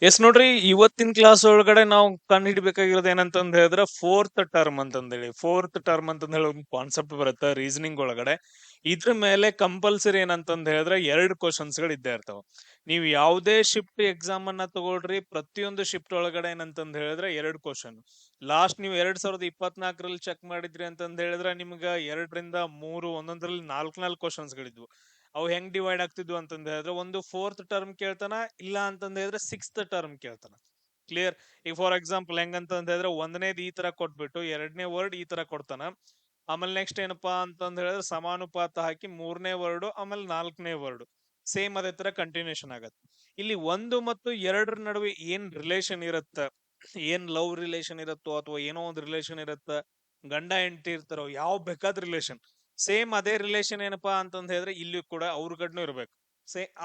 S ನೋಡ್ರಿ, ಇವತ್ತಿನ class ಒಳಗಡೆ ನಾವು ಕಂಡು ಹಿಡಿಬೇಕಾಗಿರೋದು ಏನಂತಂದ್ ಹೇಳಿದ್ರೆ ಫೋರ್ತ್ ಟರ್ಮ್ ಅಂತಂದ್ ಹೇಳಿ ಒಂದು ಕಾನ್ಸೆಪ್ಟ್ ಬರುತ್ತೆ ರೀಸನಿಂಗ್ ಒಳಗಡೆ. ಇದ್ರ ಮೇಲೆ ಕಂಪಲ್ಸರಿ ಏನಂತಂದ್ ಹೇಳಿದ್ರೆ 2 ಕ್ವಶನ್ಸ್ ಗಳು ಇದ್ದೇ ಇರ್ತಾವ. ನೀವು ಯಾವುದೇ ಶಿಫ್ಟ್ ಎಕ್ಸಾಮ್ ಅನ್ನ ತಗೊಳ್ರಿ, ಪ್ರತಿಯೊಂದು ಶಿಫ್ಟ್ ಒಳಗಡೆ ಏನಂತಂದ್ ಹೇಳಿದ್ರೆ 2 ಕ್ವಶನ್. ಲಾಸ್ಟ್ ನೀವು 2024ರಲ್ಲಿ ಚೆಕ್ ಮಾಡಿದ್ರಿ ಅಂತಂದ್ ಹೇಳಿದ್ರೆ ನಿಮ್ಗ 2 ರಿಂದ 3 ಒಂದೊಂದ್ರಲ್ಲಿ 4 ಕ್ವಶನ್ಸ್ ಗಳಿದ್ವು. ಅವು ಹೆಂಗ್ ಡಿವೈಡ್ ಆಗ್ತಿದ್ವು ಅಂತಂದ್ ಹೇಳಿದ್ರೆ ಒಂದು ಫೋರ್ತ್ ಟರ್ಮ್ ಕೇಳ್ತಾನ, ಇಲ್ಲ ಅಂತಂದ್ ಹೇಳಿದ್ರೆ 6th ಟರ್ಮ್ ಕೇಳ್ತಾನ. ಕ್ಲಿಯರ್. ಈಗ ಫಾರ್ ಎಕ್ಸಾಂಪಲ್ ಹೆಂಗಂತಂದ್ ಹೇಳಿದ್ರೆ ಒಂದನೇದು ಈ ತರ ಕೊಟ್ಬಿಟ್ಟು 2ನೇ ವರ್ಡ್ ಈ ತರ ಕೊಡ್ತಾನ. ಆಮೇಲೆ ನೆಕ್ಸ್ಟ್ ಏನಪ್ಪಾ ಅಂತಂದ್ ಹೇಳಿದ್ರೆ ಸಮಾನುಪಾತ ಹಾಕಿ 3ನೇ ವರ್ಡ್ ಆಮೇಲೆ 4ನೇ ವರ್ಡ್ ಸೇಮ್ ಅದೇ ತರ ಕಂಟಿನ್ಯೂಷನ್ ಆಗತ್ತೆ. ಇಲ್ಲಿ 1 ಮತ್ತು 2 ನಡುವೆ ಏನ್ ರಿಲೇಷನ್ ಇರತ್ತ, ಏನ್ ಲವ್ ರಿಲೇಷನ್ ಇರುತ್ತೋ ಅಥವಾ ಏನೋ ಒಂದು ರಿಲೇಷನ್ ಇರತ್ತ, ಗಂಡ ಹೆಂಡತಿ ಇರ್ತಾರೋ, ಯಾವ ಬೇಕಾದ ರಿಲೇಷನ್, ಸೇಮ್ ಅದೇ ರಿಲೇಷನ್ ಏನಪ್ಪಾ ಅಂತಂದ್ ಹೇಳಿದ್ರೆ ಇಲ್ಲಿ ಕೂಡ ಅವ್ರ ಕಡೆನೂ ಇರ್ಬೇಕು.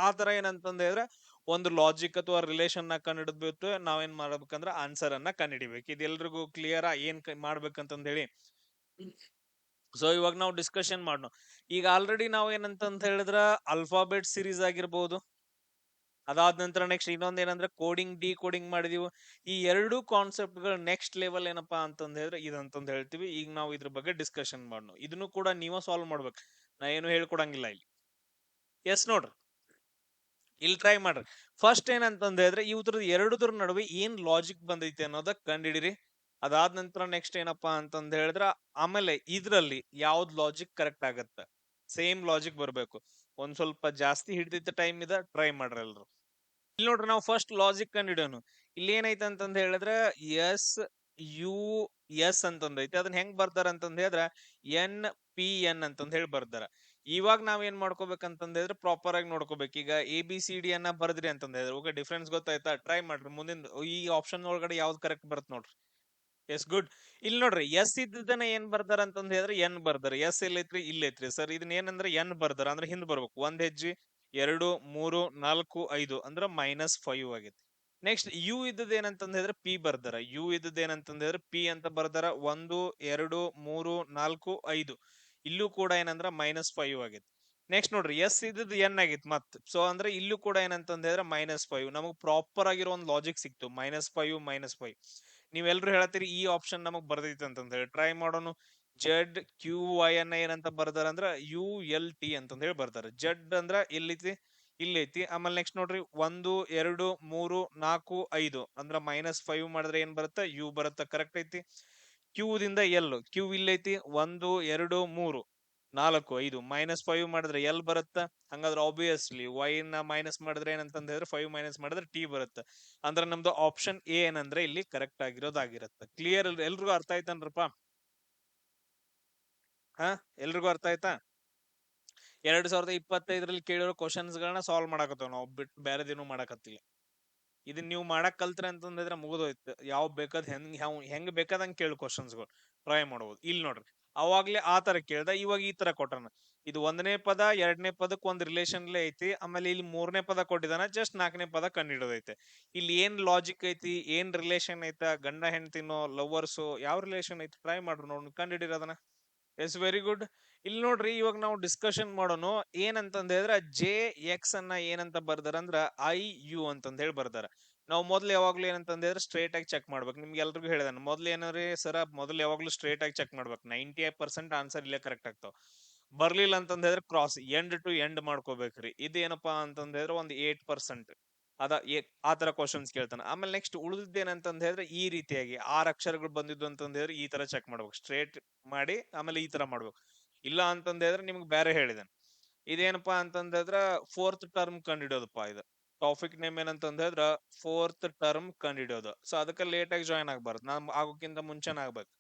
ಆ ತರ ಏನಂತಂದ್ ಹೇಳಿದ್ರೆ ಒಂದು ಲಾಜಿಕ್ ಅಥವಾ ರಿಲೇಷನ್ ನ ಕಂಡಿಡ್ಬಿಟ್ಟು ನಾವೇನ್ ಮಾಡ್ಬೇಕಂದ್ರೆ ಆನ್ಸರ್ ಅನ್ನ ಕಂಡಿಡಿಬೇಕು. ಇದೆಲ್ರಿಗೂ ಕ್ಲಿಯರ್ ಏನ್ ಮಾಡ್ಬೇಕಂತಂದ್ ಹೇಳಿ. ಸೊ ಇವಾಗ ನಾವು ಡಿಸ್ಕಷನ್ ಮಾಡೋಣ. ಈಗ ಆಲ್ರೆಡಿ ನಾವು ಏನಂತಂತ ಹೇಳಿದ್ರ ಅಲ್ಫಾಬೆಟ್ ಸೀರೀಸ್ ಆಗಿರ್ಬೋದು, ಅದಾದ ನಂತರ ನೆಕ್ಸ್ಟ್ ಇನ್ನೊಂದ್ ಏನಂದ್ರೆ ಕೋಡಿಂಗ್ ಡಿ ಕೋಡಿಂಗ್ ಮಾಡಿದೀವಿ. ಈ 2 ಕಾನ್ಸೆಪ್ಟ್ ಗಳು ನೆಕ್ಸ್ಟ್ ಲೆವೆಲ್ ಏನಪ್ಪಾ ಅಂತಂದ್ ಹೇಳಿದ್ರೆ ಇದಂತಂದ್ ಹೇಳ್ತೀವಿ. ಈಗ ನಾವು ಇದ್ರ ಬಗ್ಗೆ ಡಿಸ್ಕಷನ್ ಮಾಡೋಣ. ಇದನ್ನು ಕೂಡ ನೀವ ಸಾಲ್ವ್ ಮಾಡ್ಬೇಕು, ನಾ ಏನು ಹೇಳ್ಕೊಡಂಗಿಲ್ಲ ಇಲ್ಲಿ. ಎಸ್ ನೋಡ್ರಿ, ಇಲ್ಲಿ ಟ್ರೈ ಮಾಡ್ರಿ. ಫಸ್ಟ್ ಏನಂತಂದ್ ಹೇಳಿದ್ರೆ ಇವ್ರದ್ದು 2 ನಡುವೆ ಏನ್ ಲಾಜಿಕ್ ಬಂದೈತಿ ಅನ್ನೋದ ಕಂಡಿಡಿರಿ. ಅದಾದ ನಂತರ ನೆಕ್ಸ್ಟ್ ಏನಪ್ಪಾ ಅಂತಂದ್ ಹೇಳಿದ್ರ ಆಮೇಲೆ ಇದ್ರಲ್ಲಿ ಯಾವ್ದ್ ಲಾಜಿಕ್ ಕರೆಕ್ಟ್ ಆಗತ್ತ, ಸೇಮ್ ಲಾಜಿಕ್ ಬರ್ಬೇಕು. ಒಂದ್ ಸ್ವಲ್ಪ ಜಾಸ್ತಿ ಹಿಡಿದಿದ್ದ ಟೈಮ್ ಇದ ಟ್ರೈ ಮಾಡ್ರಿ ಎಲ್ರು. ಇಲ್ಲಿ ನೋಡ್ರಿ, ನಾವು ಫಸ್ಟ್ ಲಾಜಿಕ್ ಕಂಡಿಡೋನು. ಇಲ್ಲಿ ಏನೈತೆ ಅಂತಂದ್ ಹೇಳಿದ್ರೆ ಎಸ್ ಯು ಎಸ್ ಅಂತಂದ್ ಐತಿ. ಅದನ್ನ ಹೆಂಗ್ ಬರ್ತಾರ ಅಂತಂದ್ ಹೇಳಿದ್ರ NPN ಅಂತಂದ್ ಹೇಳಿ ಬರ್ತಾರ. ಇವಾಗ ನಾವ್ ಏನ್ ಮಾಡ್ಕೋಬೇಕಂತಂದ್ ಹೇಳಿದ್ರೆ ಪ್ರಾಪರ್ ಆಗಿ ನೋಡ್ಕೋಬೇಕು. ಈಗ ABCD ಅನ್ನ ಬರ್ದ್ರಿ ಅಂತಂದ್ ಹೇಳಿದ್ರೆ ಓಕೆ, ಡಿಫ್ರೆನ್ಸ್ ಗೊತ್ತಾಯ್ತಾ? ಟ್ರೈ ಮಾಡ್ರಿ. ಮುಂದಿನ ಈ ಆಪ್ಷನ್ ಒಳಗಡೆ ಯಾವ್ದು ಕರೆಕ್ಟ್ ಬರುತ್ತೆ ನೋಡ್ರಿ. Yes, good. ಇಲ್ಲಿ ನೋಡ್ರಿ, ಎಸ್ ಇದ್ದದನ್ನ ಏನ್ ಬರ್ದಾರ ಅಂತಂದ್ ಹೇಳಿದ್ರೆ ಎನ್ ಬರ್ದಾರ. ಎಸ್ ಎಲ್ಲೈತ್ರಿ? ಇಲ್ಲೈತ್ರಿ. ಸರ್ ಇದನ್ನ ಏನಂದ್ರೆ ಎನ್ ಬರ್ದಾರ ಅಂದ್ರೆ ಹಿಂದ್ ಬರ್ಬೇಕು. 1 ಹೆಜ್ಜೆ 2 3 4 5 ಅಂದ್ರ -5 ಆಗೈತಿ. ನೆಕ್ಸ್ಟ್ ಯು ಇದ್ದದ ಏನಂತಂದ್ ಹೇಳಿದ್ರೆ ಪಿ ಬರ್ದಾರ. ಯು ಇದ್ದದ ಏನಂತಂದ್ ಹೇಳಿದ್ರೆ ಪಿ ಅಂತ ಬರ್ದಾರ. 1 2 3 4 5 ಇಲ್ಲೂ ಕೂಡ ಏನಂದ್ರ -5 ಆಗೈತಿ. ನೆಕ್ಸ್ಟ್ ನೋಡ್ರಿ, ಎಸ್ ಇದ್ದದ್ ಎನ್ ಆಗೈತಿ ಮತ್. ಸೊ ಅಂದ್ರೆ ಇಲ್ಲೂ ಕೂಡ ಏನಂತಂದ್ ಹೇಳಿದ್ರೆ -5. ನಮಗ್ ಪ್ರಾಪರ್ ಆಗಿರೋ ಒಂದು ಲಾಜಿಕ್ ಸಿಕ್ತು, -5 ನೀವೆಲ್ರು ಹೇಳತ್ತೀರಿ ಈ ಆಪ್ಷನ್ ನಮಗ್ ಬರ್ದೈತಿ ಅಂತಂದ್ ಹೇಳಿ. ಟ್ರೈ ಮಾಡೋನು. ZQY ಅನ್ನ ಏನಂತ ಬರ್ದಾರ ಅಂದ್ರ ULT ಅಂತಂದ್ ಹೇಳಿ ಬರ್ದಾರ. ಜಡ್ ಅಂದ್ರ ಎಲ್ಲೈತಿ? ಇಲ್ಲೈತಿ. ಆಮೇಲೆ ನೆಕ್ಸ್ಟ್ ನೋಡ್ರಿ, 1 2 3 4 5 ಅಂದ್ರ -5 ಮಾಡಿದ್ರೆ ಏನ್ ಬರುತ್ತೆ? ಯು ಬರುತ್ತೆ. ಕರೆಕ್ಟ್ ಐತಿ. ಕ್ಯೂ ದಿಂದ ಎಲ್, ಕ್ಯೂ ಇಲ್ಲೈತಿ. 1 2 3 4 5 -5 ಮಾಡಿದ್ರೆ ಎಲ್ ಬರುತ್ತ. ಹಂಗಾದ್ರೆ ಆಬ್ವಿಯಸ್ಲಿ ವೈ ನ ಮೈನಸ್ ಮಾಡಿದ್ರೆ ಏನಂತಂದ್ ಹೇಳಿದ್ರೆ 5 ಮೈನಸ್ ಮಾಡಿದ್ರೆ ಟಿ ಬರುತ್ತೆ. ಅಂದ್ರೆ ನಮ್ದು ಆಪ್ಷನ್ ಎ ಏನಂದ್ರೆ ಇಲ್ಲಿ ಕರೆಕ್ಟ್ ಆಗಿರೋದಾಗಿರುತ್ತೆ. ಕ್ಲಿಯರ್? ಎಲ್ರಿಗೂ ಅರ್ಥ ಆಯ್ತನ್ರಪ್ಪ? ಹಾ, ಎಲ್ರಿಗೂ ಅರ್ಥ ಆಯ್ತಾ? 2025ರಲ್ಲಿ ಕೇಳಿರೋ ಕ್ವಶನ್ಸ್ ಗಳನ್ನ ಸಾಲ್ವ್ ಮಾಡಕತ್ತೇವ್ ನಾವು, ಬಿಟ್ಟು ಬೇರೆದೇನು ಮಾಡಕತ್ತಿಲ್ಲ. ಇದನ್ನ ನೀವು ಮಾಡಕ್ ಕಲ್ತ್ರೆ ಅಂತಂದ್ರೆ ಮುಗಿದೋಯ್ತು. ಯಾವ್ ಬೇಕಾದ್ ಹೆಂಗ್ ಬೇಕಾದಂಗ್ ಕೇಳು ಕ್ವಶನ್ಸ್ಗಳು ಟ್ರೈ ಮಾಡಬಹುದು. ಇಲ್ಲಿ ನೋಡ್ರಿ, ಅವಾಗ್ಲೇ ಆ ತರ ಕೇಳ್ದ, ಇವಾಗ ಈ ತರ ಕೊಟ್ಟಾನ. ಇದು 1ನೇ ಪದ 2ನೇ ಪದಕ್ ಒಂದ್ ರಿಲೇಷನ್ಲೇ ಐತಿ. ಆಮೇಲೆ ಇಲ್ಲಿ 3ನೇ ಪದ ಕೊಟ್ಟಿದಾನ, ಜಸ್ಟ್ 4ನೇ ಪದ ಕಂಡಿಡೋದೈತೆ. ಇಲ್ಲಿ ಏನ್ ಲಾಜಿಕ್ ಐತಿ, ಏನ್ ರಿಲೇಷನ್ ಐತ, ಗಂಡ ಹೆಂಡತಿನೋ ಲವರ್ಸು ಯಾವ ರಿಲೇಷನ್ ಐತಿ ಟ್ರೈ ಮಾಡ್ರು ನೋಡ್, ಕಂಡಿಡಿರೋದನ್ನ. S, very good. ಇಲ್ಲಿ ನೋಡ್ರಿ, ಇವಾಗ ನಾವು ಡಿಸ್ಕಷನ್ ಮಾಡೋನು. ಏನಂತಂದ್ ಹೇಳಿದ್ರೆ JX ಅನ್ನ ಏನಂತ ಬರ್ದಾರ ಅಂದ್ರ IU ಅಂತಂದ್ ಹೇಳಿ ಬರ್ದಾರ. ನಾವು ಮೊದ್ಲು ಯಾವಾಗ್ಲೂ ಏನಂತಂದ್ ಹೇಳಿದ್ರೆ ಸ್ಟ್ರೇಟ್ ಆಗಿ ಚೆಕ್ ಮಾಡ್ಬೇಕು. ನಿಮ್ಗೆ ಎಲ್ರಿಗೂ ಹೇಳಿದಾನೆ ಮೊದ್ಲು ಏನಾರಿ ಸರ, ಮೊದ್ಲು ಯಾವಾಗ್ಲೂ ಸ್ಟ್ರೇಟ್ ಆಗಿ ಚೆಕ್ ಮಾಡ್ಬೇಕು. 98% ಆನ್ಸರ್ ಇಲ್ಲೇ ಕರೆಕ್ಟ್ ಆಗ್ತಾವ. ಬರ್ಲಿಲ್ಲ ಅಂತಂದ್ ಹೇಳಿದ್ರೆ ಕ್ರಾಸ್ ಎಂಡ್ ಟು ಎಂಡ್ ಮಾಡ್ಕೋಬೇಕ್ರಿ. ಇದೇನಪ್ಪಾ ಅಂತಂದ್ ಹೇಳಿದ್ರೆ ಒಂದ್ 8% ಅದ ಆ ತರ ಕ್ವಶನ್ಸ್ ಕೇಳ್ತಾನ. ಆಮೇಲೆ ನೆಕ್ಸ್ಟ್ ಉಳಿದಿದ್ದೇನಂತಂದ್ ಹೇಳಿದ್ರೆ ಈ ರೀತಿಯಾಗಿ 6 ಅಕ್ಷರಗಳು ಬಂದಿದ್ದು ಅಂತಂದ್ ಹೇಳಿದ್ರೆ ಈ ತರ ಚೆಕ್ ಮಾಡ್ಬೇಕು. ಸ್ಟ್ರೇಟ್ ಮಾಡಿ ಆಮೇಲೆ ಈ ತರ ಮಾಡ್ಬೇಕು. ಇಲ್ಲ ಅಂತಂದ್ ಹೇಳಿದ್ರೆ ನಿಮ್ಗೆ ಬೇರೆ ಹೇಳಿದಾನೆ. ಇದೇನಪ್ಪಾ ಅಂತಂದ್ ಹೇಳಿದ್ರ ಫೋರ್ತ್ ಟರ್ಮ್ ಕಂಡಿಡಿಯೋದಪ್ಪ. ಇದು ಟಾಪಿಕ್ ನೇಮ್ ಏನಂತಂದ್ ಹೇಳಿದ್ರ ಫೋರ್ತ್ ಟರ್ಮ್ ಕಂಡಿಡಿಯೋದು. ಸೊ ಅದಕ್ಕೆ ಲೇಟ್ ಆಗಿ ಜಾಯ್ನ್ ಆಗ್ಬಾರ್ದು, ನಾನ್ ಆಗೋಕ್ಕಿಂತ ಮುಂಚೆನ ಆಗ್ಬೇಕು.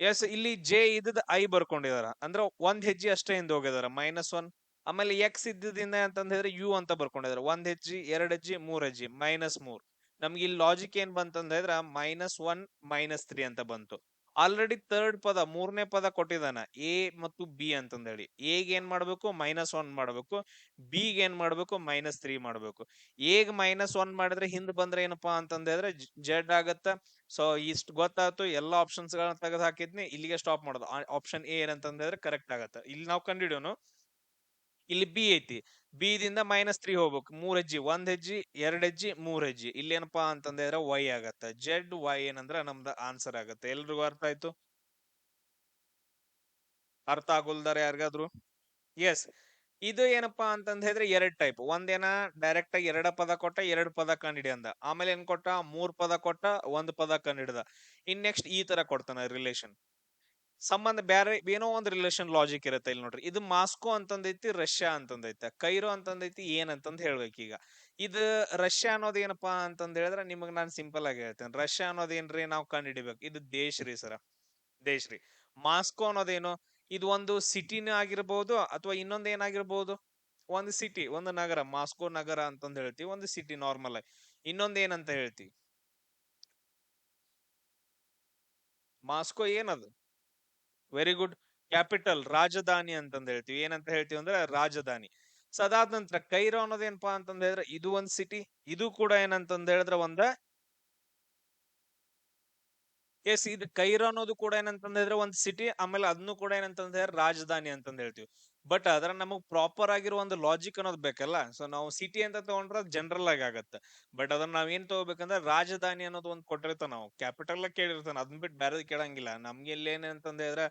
ಎಸ್, ಇಲ್ಲಿ ಜೆ ಇದ್ದದ ಐ ಬರ್ಕೊಂಡಿದಾರ ಅಂದ್ರೆ 1 ಹೆಜ್ಜೆ ಅಷ್ಟೇ ಹಿಂದೆ ಹೋಗಿದಾರ, -1. ಆಮೇಲೆ ಎಕ್ಸ್ ಇದ್ದಿದಿಂದ ಅಂತಂದ್ ಹೇಳಿದ್ರೆ ಯು ಅಂತ ಬರ್ಕೊಂಡಿದಾರೆ. 1 ಹೆಜ್ಜೆ 2 ಹೆಜ್ಜೆ 3 ಹೆಜ್ಜೆ -3. ನಮ್ಗೆ ಇಲ್ಲಿ ಲಾಜಿಕ್ ಏನ್ ಬಂತಂದ ಹೇಳಿದ್ರ -1 -3 ಅಂತ ಬಂತು. ಆಲ್ರೆಡಿ ಥರ್ಡ್ ಪದ 3ನೇ ಪದ ಕೊಟ್ಟಿದಾನ ಎ ಮತ್ತು ಬಿ ಅಂತಂದ ಹೇಳಿ. ಎಗ್ ಏನ್ ಮಾಡ್ಬೇಕು? -1 ಮಾಡ್ಬೇಕು. ಬಿಗ್ ಏನ್ ಮಾಡ್ಬೇಕು? -3 ಮಾಡ್ಬೇಕು. ಎಗ್ -1 ಮಾಡಿದ್ರೆ ಹಿಂದ್ ಬಂದ್ರೆ ಏನಪ್ಪಾ ಅಂತಂದ ಹೇಳಿದ್ರೆ ಜೆಡ್ ಆಗತ್ತ. ಸೊ ಇಷ್ಟು ಗೊತ್ತಾಯ್ತು. ಎಲ್ಲಾ ಆಪ್ಷನ್ಸ್ ಗಳನ್ನ ತೆಗೆದು ಹಾಕಿದ್ನಿ, ಇಲ್ಲಿಗೆ ಸ್ಟಾಪ್ ಮಾಡೋದು. ಆಪ್ಷನ್ ಎ ಏನಂತಂದ್ರೆ ಕರೆಕ್ಟ್ ಆಗತ್ತ. ಇಲ್ಲಿ ನಾವು ಕಂಡಿಡಿಯೋನು. ಇಲ್ಲಿ ಬಿ ಐತಿ. ಬಿ ದಿಂದ -3 ಹೋಗ್ಬೇಕು. 3 ಹೆಜ್ಜಿ, 1 ಹೆಜ್ಜಿ, 2 ಹೆಜ್ಜಿ, 3 ಹೆಜ್ಜಿ. ಇಲ್ಲೇನಪ್ಪಾ ಅಂತಂದ್ರೆ ವೈ ಆಗತ್ತ. ಜೆಡ್ ವೈ ಏನಂದ್ರ ನಮ್ದು ಆನ್ಸರ್ ಆಗತ್ತೆ. ಎಲ್ರಿಗೂ ಅರ್ಥ ಆಯ್ತು? ಅರ್ಥ ಆಗೋಲ್ದಾರ ಯಾರಿಗಾದ್ರು? ಎಸ್. ಇದು ಏನಪ್ಪಾ ಅಂತಂದ ಹೇಳಿದ್ರೆ 2 ಟೈಪ್. ಒಂದೇನ ಡೈರೆಕ್ಟ್ ಆಗಿ 2 ಪದ ಕೊಟ್ಟ 2 ಪದ ಕಂಡಿಡಿ ಅಂದ. ಆಮೇಲೆ ಏನ್ ಕೊಟ್ಟ? 3 ಪದ ಕೊಟ್ಟ 1 ಪದ ಕಂಡಿಡ್ದ. ಇನ್ ನೆಕ್ಸ್ಟ್ ಈ ತರ ಕೊಡ್ತಾನ ರಿಲೇಷನ್. ಸಂಬಂಧ ಬ್ಯಾರೆ ಏನೋ ಒಂದ್ ರಿಲೇಷನ್ ಲಾಜಿಕ್ ಇರುತ್ತೆ ಇಲ್ಲಿ ನೋಡ್ರಿ. ಇದು ಮಾಸ್ಕೋ ಅಂತಂದೈತಿ, ರಷ್ಯಾ ಅಂತಂದೈತೆ. ಕೈರೋ ಅಂತಂದೈತಿ, ಏನಂತಂದ್ ಹೇಳ್ಬೇಕು ಈಗ. ಇದು ರಷ್ಯಾ ಅನ್ನೋದ್ ಏನಪ್ಪಾ ಅಂತಂದ್ ಹೇಳಿದ್ರೆ ನಿಮಗ್ ನಾನ್ ಸಿಂಪಲ್ ಆಗಿ ಹೇಳ್ತೇನೆ. ರಷ್ಯಾ ಅನ್ನೋದೇನ್ರಿ ನಾವು ಕಂಡು ಹಿಡಿಬೇಕು. ಇದು ದೇಶ ರೀ ಸರ, ದೇಶ ರೀ. ಮಾಸ್ಕೋ ಅನ್ನೋದೇನು? ಇದು ಒಂದು ಸಿಟಿನ ಆಗಿರ್ಬಹುದು ಅಥವಾ ಇನ್ನೊಂದ್ ಏನಾಗಿರ್ಬಹುದು. ಒಂದು ಸಿಟಿ, ಒಂದು ನಗರ, ಮಾಸ್ಕೋ ನಗರ ಅಂತಂದ್ ಹೇಳ್ತೀವಿ. ಒಂದು ಸಿಟಿ ನಾರ್ಮಲ್ ಆಗಿ. ಇನ್ನೊಂದ್ ಏನಂತ ಹೇಳ್ತೀವಿ? ಮಾಸ್ಕೋ ಏನದು? Very good. ಕ್ಯಾಪಿಟಲ್, ರಾಜಧಾನಿ ಅಂತಂದ್ ಹೇಳ್ತೀವಿ. ಏನಂತ ಹೇಳ್ತೀವಿ ಅಂದ್ರೆ ರಾಜಧಾನಿ. ಸೊ ಅದಾದ ನಂತರ ಕೈರೋ ಅನ್ನೋದೇನಪ್ಪಾ ಅಂತಂದ್ ಹೇಳಿದ್ರೆ ಇದು ಒಂದ್ ಸಿಟಿ. ಇದು ಕೂಡ ಏನಂತಂದ್ ಹೇಳಿದ್ರೆ ಎಸ್, ಇದು ಕೈರೋ ಅನ್ನೋದು ಕೂಡ ಏನಂತಂದ್ ಹೇಳಿದ್ರೆ ಒಂದ್ ಸಿಟಿ. ಆಮೇಲೆ ಅದನ್ನು ಕೂಡ ಏನಂತಂದ್ ಹೇಳಿದ್ರೆ ರಾಜಧಾನಿ ಅಂತಂದ್ ಹೇಳ್ತೀವಿ. ಬಟ್ ಅದ್ರ ನಮಗ್ ಪ್ರಾಪರ್ ಆಗಿರೋ ಒಂದು ಲಾಜಿಕ್ ಅನ್ನೋದು ಬೇಕಲ್ಲ. ಸೊ ನಾವು ಸಿಟಿ ಅಂತ ತಗೊಂಡ್ರೆ ಜನರಲ್ ಆಗಿ ಆಗತ್ತೆ. ಬಟ್ ಅದನ್ನ ನಾವ್ ಏನ್ ತಗೋಬೇಕಂದ್ರೆ ರಾಜಧಾನಿ ಅನ್ನೋದು ಒಂದ್ ಕೊಟ್ಟಿರ್ತಾನ. ನಾವು ಕ್ಯಾಪಿಟಲ್ ಕೇಳಿರ್ತಾನ, ಅದನ್ನ ಬಿಟ್ಟು ಬೇರೆದ್ ಕೇಳಂಗಿಲ್ಲ. ನಮ್ಗೆ ಇಲ್ಲಿ ಏನಂತಂದ್ ಹೇಳಿದ್ರೆ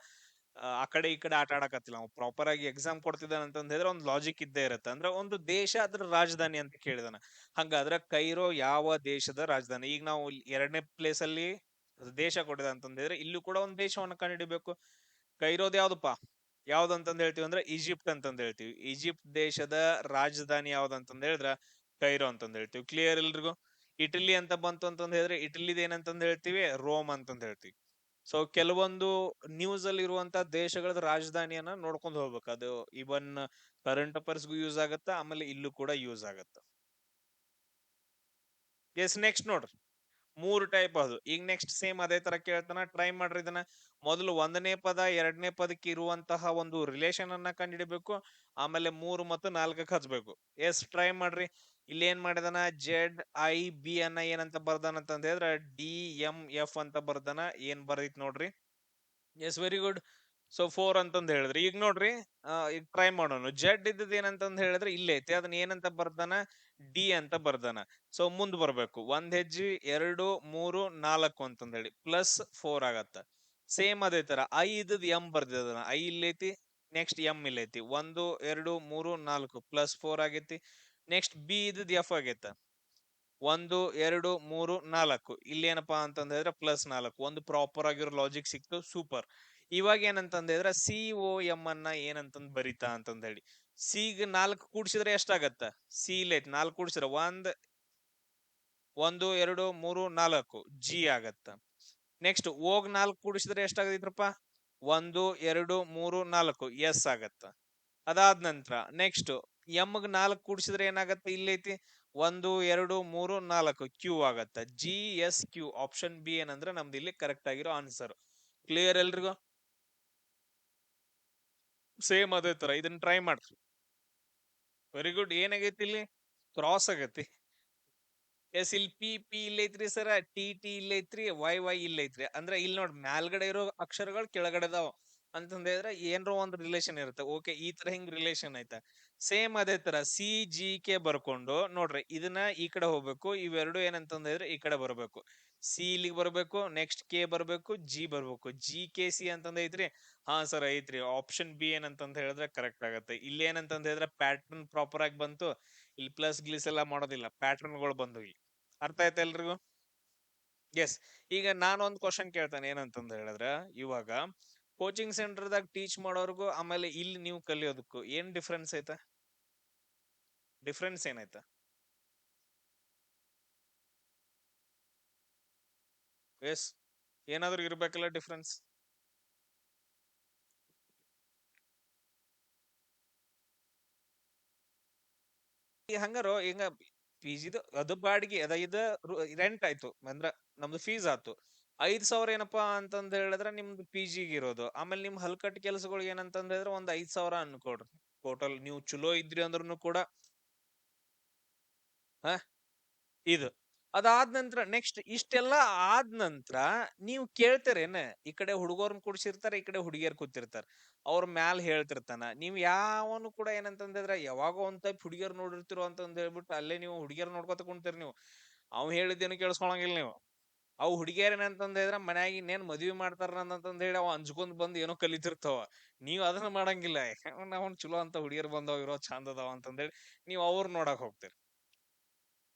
ಆ ಕಡೆ ಈ ಕಡೆ ಆಟ ಆಡಕತ್ತಿಲ್ಲ. ನಾವು ಪ್ರಾಪರ್ ಆಗಿ ಎಕ್ಸಾಮ್ ಕೊಡ್ತಿದ್ದಾನೆ ಅಂತಂದ್ ಹೇಳಿದ್ರೆ ಒಂದು ಲಾಜಿಕ್ ಇದ್ದೇ ಇರುತ್ತೆ. ಅಂದ್ರೆ ಒಂದು ದೇಶ ಅದ್ರ ರಾಜಧಾನಿ ಅಂತ ಕೇಳಿದಾನ. ಹಂಗಾದ್ರೆ ಕೈರೋ ಯಾವ ದೇಶದ ರಾಜಧಾನಿ? ಈಗ ನಾವು 2ನೇ ಪ್ಲೇಸ್ ಅಲ್ಲಿ ದೇಶ ಕೊಟ್ಟಿದ ಅಂತಂದ್ರೆ ಇಲ್ಲೂ ಕೂಡ ಒಂದು ದೇಶವನ್ನ ಕಂಡುಹಿಡಿಬೇಕು. ಕೈರೋದ್ ಯಾವ್ದಪ್ಪ? ಯಾವ್ದು ಅಂತಂದ್ ಹೇಳ್ತೀವಿ ಅಂದ್ರೆ ಈಜಿಪ್ಟ್ ಅಂತಂದ್ ಹೇಳ್ತೀವಿ. ಈಜಿಪ್ಟ್ ದೇಶದ ರಾಜಧಾನಿ ಯಾವ್ದು ಅಂತಂದ್ ಹೇಳಿದ್ರ ಕೈರೋ ಅಂತಂದ್ ಹೇಳ್ತೀವಿ. ಕ್ಲಿಯರ್ ಎಲ್ರಿಗೂ? ಇಟಲಿ ಅಂತ ಬಂತು ಅಂತಂದ್ ಹೇಳಿದ್ರೆ ಇಟಲಿದ ಏನಂತಂದ್ ಹೇಳ್ತೀವಿ? ರೋಮ್ ಅಂತಂದ್ ಹೇಳ್ತೀವಿ. ಸೊ ಕೆಲವೊಂದು ನ್ಯೂಸ್ ಅಲ್ಲಿ ಇರುವಂತ ದೇಶಗಳ ರಾಜಧಾನಿಯನ್ನ ನೋಡ್ಕೊಂಡು ಹೋಗ್ಬೇಕು. ಅದು ಇವನ್ ಕರೆಂಟ್ ಅಫೇರ್ಸ್ಗೂ ಯೂಸ್ ಆಗತ್ತ, ಆಮೇಲೆ ಇಲ್ಲೂ ಕೂಡ ಯೂಸ್ ಆಗತ್ತ. ಎಸ್, ನೆಕ್ಸ್ಟ್ ನೋಡ್ರಿ. 3 ಟೈಪ್ ಅದು. ಈಗ ನೆಕ್ಸ್ಟ್ ಸೇಮ್ ಅದೇ ತರ ಕೇಳ್ತಾನ. ಟ್ರೈ ಮಾಡ್ರಿ ಇದನ್ನ. ಮೊದಲು 1ನೇ ಪದ 2ನೇ ಪದಕ್ಕೆ ಇರುವಂತಹ ಒಂದು ರಿಲೇಷನ್ ಅನ್ನ ಕಂಡುಹಿಡಿಬೇಕು. ಆಮೇಲೆ 3 ಮತ್ತು 4ಕ್ಕೆ ಹಚ್ಬೇಕು. ಎಸ್, ಟ್ರೈ ಮಾಡ್ರಿ. ಇಲ್ಲಿ ಏನ್ ಮಾಡಿದಾನ? ZIB ಅನ್ನ ಏನಂತ ಬರ್ದಾನ ಅಂತಂದ ಹೇಳಿದ್ರೆ DMF ಅಂತ ಬರ್ದಾನ. ಏನ್ ಬರ್ದಿತ್ ನೋಡ್ರಿ. S, very good. ಸೊ 4 ಅಂತಂದ್ ಹೇಳಿದ್ರಿ. ಈಗ ನೋಡ್ರಿ, ಈಗ ಟ್ರೈ ಮಾಡೋಣ. ಜೆಡ್ ಇದ್ದದ್ ಏನಂತಂದ್ ಹೇಳಿದ್ರೆ ಇಲ್ಲೇ ಐತಿ. ಅದನ್ನ ಏನಂತ ಬರ್ದಾನ? ಡಿ ಅಂತ ಬರ್ದಾನ. ಸೊ ಮುಂದ್ ಬರ್ಬೇಕು. 1 ಹೆಜ್ಜೆ, 2, 3, 4 ಅಂತಂದ್ ಹೇಳಿ +4 ಆಗತ್ತ. ಸೇಮ್ ಅದೇ ತರ ಐ ಇದ್ದದ್ ಎಂ ಬರ್ದಿದಾನ. ಐ ಇಲ್ಲೈತಿ, ನೆಕ್ಸ್ಟ್ ಎಂ ಇಲ್ಲೈತಿ. 1, 2, 3, 4 +4 ಆಗೈತಿ. ನೆಕ್ಸ್ಟ್ ಬಿ ಇದ್ದದ್ ಎಫ್ ಆಗೈತ. 1, 2, 3, 4 ಇಲ್ಲಿ ಏನಪ್ಪಾ ಅಂತಂದ್ ಹೇಳಿದ್ರೆ +4. ಒಂದು ಪ್ರಾಪರ್ ಆಗಿರೋ ಲಾಜಿಕ್ ಸಿಕ್ತು. ಸೂಪರ್. ಇವಾಗ ಏನಂತಂದ್ ಹೇಳಿದ್ರೆ COM ಅನ್ನ ಏನಂತಂದ್ ಬರಿತಾ ಅಂತಂದ್ ಹೇಳಿ. ಸಿ 4 ಕೂಡ್ಸಿದ್ರೆ ಎಷ್ಟಾಗತ್ತ? ಸಿ ಇಲ್ಲೈತಿ. 4 ಕೂಡ್ಸಿದ್ರೆ 1, 2, 3, 4 ಜಿ ಆಗತ್ತ. ನೆಕ್ಸ್ಟ್ ಓಗ್ 4 ಕೂಡಿಸಿದ್ರೆ ಎಷ್ಟಾಗತ್ತೈತ್ರಪ್ಪ? 1, 2, 3, 4 ಎಸ್ ಆಗತ್ತ. ಅದಾದ ನಂತರ ನೆಕ್ಸ್ಟ್ ಎಮ್ಗ್ 4 ಕೂಡಿಸಿದ್ರೆ ಏನಾಗತ್ತೆ? ಇಲ್ಲೈತಿ 1, 2, 3, 4 ಕ್ಯೂ ಆಗತ್ತ. GSQ ಆಪ್ಷನ್ ಬಿ ಏನಂದ್ರೆ ನಮ್ದು ಇಲ್ಲಿ ಕರೆಕ್ಟ್ ಆಗಿರೋ ಆನ್ಸರ್. ಕ್ಲಿಯರ್ ಎಲ್ರಿಗೂ? ಸೇಮ್ ಅದೇ ತರ ಇದನ್ನ ಟ್ರೈ ಮಾಡ್ರಿ. Very good. ಏನಾಗೈತಿ ಇಲ್ಲಿ? ಕ್ರಾಸ್ ಆಗೈತಿ. ಎಸ್, ಇಲ್ಲಿ ಪಿ ಇಲ್ಲೈತ್ರಿ ಸರ. ಟಿ ಇಲ್ಲೈತ್ರಿ. ವೈ ಇಲ್ಲೈತ್ರಿ. ಅಂದ್ರೆ ಇಲ್ಲಿ ನೋಡ್, ಮ್ಯಾಲ್ಗಡೆ ಇರೋ ಅಕ್ಷರಗಳು ಕೆಳಗಡೆ ಅದಾವ ಅಂತಂದ ಹೇಳಿದ್ರೆ ಏನರೋ ಒಂದು ರಿಲೇಷನ್ ಇರುತ್ತೆ. ಓಕೆ, ಈ ತರ ಹಿಂಗ್ ರಿಲೇಷನ್ ಐತ. ಸೇಮ್ ಅದೇ ತರ CGK ಬರ್ಕೊಂಡು ನೋಡ್ರಿ, ಇದನ್ನ ಈ ಕಡೆ ಹೋಗ್ಬೇಕು. ಇವೆರಡು ಏನಂತಂದ ಹೇಳಿದ್ರೆ ಈ ಕಡೆ ಬರ್ಬೇಕು. ಸಿ ಇಲ್ಲಿಗೆ ಬರ್ಬೇಕು, ನೆಕ್ಸ್ಟ್ ಕೆ ಬರ್ಬೇಕು, ಜಿ ಬರ್ಬೇಕು. GKC ಅಂತಂದ ಐತ್ರಿ. ಹಾ ಸರ್, ಐತ್ರಿ. ಆಪ್ಷನ್ ಬಿ ಏನಂತಂದ ಹೇಳಿದ್ರೆ ಕರೆಕ್ಟ್ ಆಗತ್ತೆ. ಇಲ್ಲಿ ಏನಂತಂದ ಹೇಳಿದ್ರೆ ಪ್ಯಾಟರ್ನ್ ಪ್ರಾಪರ್ ಆಗಿ ಬಂತು. ಇಲ್ಲಿ ಪ್ಲಸ್ ಗ್ಲಿಸ್ ಎಲ್ಲ ಮಾಡೋದಿಲ್ಲ, ಪ್ಯಾಟರ್ನ್ ಗಳು ಬಂದು ಇಲ್ಲಿ. ಅರ್ಥ ಆಯ್ತಾ ಎಲ್ರಿಗೂ? ಎಸ್. ಈಗ ನಾನೊಂದ್ ಕ್ವಶನ್ ಕೇಳ್ತಾನೆ. ಏನಂತಂದ ಹೇಳಿದ್ರ, ಇವಾಗ ಕೋಚಿಂಗ್ ಸೆಂಟರ್ದಾಗ ಟೀಚ್ ಮಾಡೋರ್ಗು ಆಮೇಲೆ ಇಲ್ಲಿ ನೀವು ಕಲಿಯೋದಕ್ಕೂ ಏನ್ ಡಿಫ್ರೆನ್ಸ್ ಐತ? ಡಿಫ್ರೆನ್ಸ್ ಏನೈತ? ಎಸ್, ಏನಾದ್ರೂ ಇರ್ಬೇಕಲ್ಲ ಡಿಫ್ರೆನ್ಸ್. ಹಂಗಾರೋ ಹಿಂಗ PGದು ಅದು ಬಾಡಿಗೆ ಅದ ಇದು ರೆಂಟ್ ಆಯ್ತು. ಅಂದ್ರ ನಮ್ದು ಫೀಸ್ ಆತು. 5,000 ಏನಪ್ಪಾ ಅಂತಂದ್ ಹೇಳಿದ್ರೆ ನಿಮ್ದು PG ಗೆ ಇರೋದು. ಆಮೇಲೆ ನಿಮ್ ಹಲ್ಕಟ್ ಕೆಲಸಗಳು ಏನಂತಂದ್ ಹೇಳಿದ್ರೆ ಒಂದ್ 5,000 ಅನ್ಕೊಡ್ರಿ. ಟೋಟಲ್ ನೀವು ಚಲೋ ಇದ್ರಿ ಅಂದ್ರೂ ಕೂಡ. ಹ ಇದು ಅದಾದ ನಂತರ ನೆಕ್ಸ್ಟ್ ಇಷ್ಟೆಲ್ಲ ಆದ ನಂತರ ನೀವು ಕೇಳ್ತೀರೇನ, ಈ ಕಡೆ ಹುಡುಗರ್ನ ಕೂಡ್ಸಿರ್ತಾರ, ಈ ಕಡೆ ಹುಡುಗಿಯರ್ ಕೂತಿರ್ತಾರ, ಅವ್ರ ಮ್ಯಾಲ ಹೇಳ್ತಿರ್ತಾನ. ನೀವ್ ಯಾವನು ಕೂಡ ಏನಂತಂದಿದ್ರ ಯಾವಾಗೋ ಒಂದ್ ಟೈಪ್ ಹುಡುಗಿಯರ್ ನೋಡಿರ್ತಿರೋ ಅಂತಂದ್ ಹೇಳ್ಬಿಟ್ಟು ಅಲ್ಲೇ ನೀವು ಹುಡುಗಿಯರ್ ನೋಡ್ಕೊತ ಕುಂತೀರಿ ನೀವು. ಅವ್ ಹೇಳಿದ್ದೇನು ಕೇಳಿಸ್ಕೊಳಂಗಿಲ್ಲ ನೀವು. ಅವ್ ಹುಡುಗಿಯರ್ ಏನಂತಂದ್ ಹೇಳಿದ್ರ ಮನ್ಯಾಗ ಇನ್ನೇನ್ ಮದ್ವಿ ಮಾಡ್ತಾರ ಅಂತಂದ್ ಹೇಳಿ ಅವ್ ಅಂಜ್ಕೊಂಡ್ ಬಂದ್ ಏನೋ ಕಲಿತಿರ್ತಾವ. ನೀವ್ ಅದನ್ನ ಮಾಡಂಗಿಲ್ಲ. ಅವ್ನ್ ಚಲೋ ಅಂತ ಹುಡುಗಿಯರ್ ಬಂದಾವ್, ಇರೋ ಚಂದ ಅದಾವ ಅಂತಂದೇಳಿ ನೀವ್ ಅವ್ರ ನೋಡಕ್ ಹೋಗ್ತೀರಿ.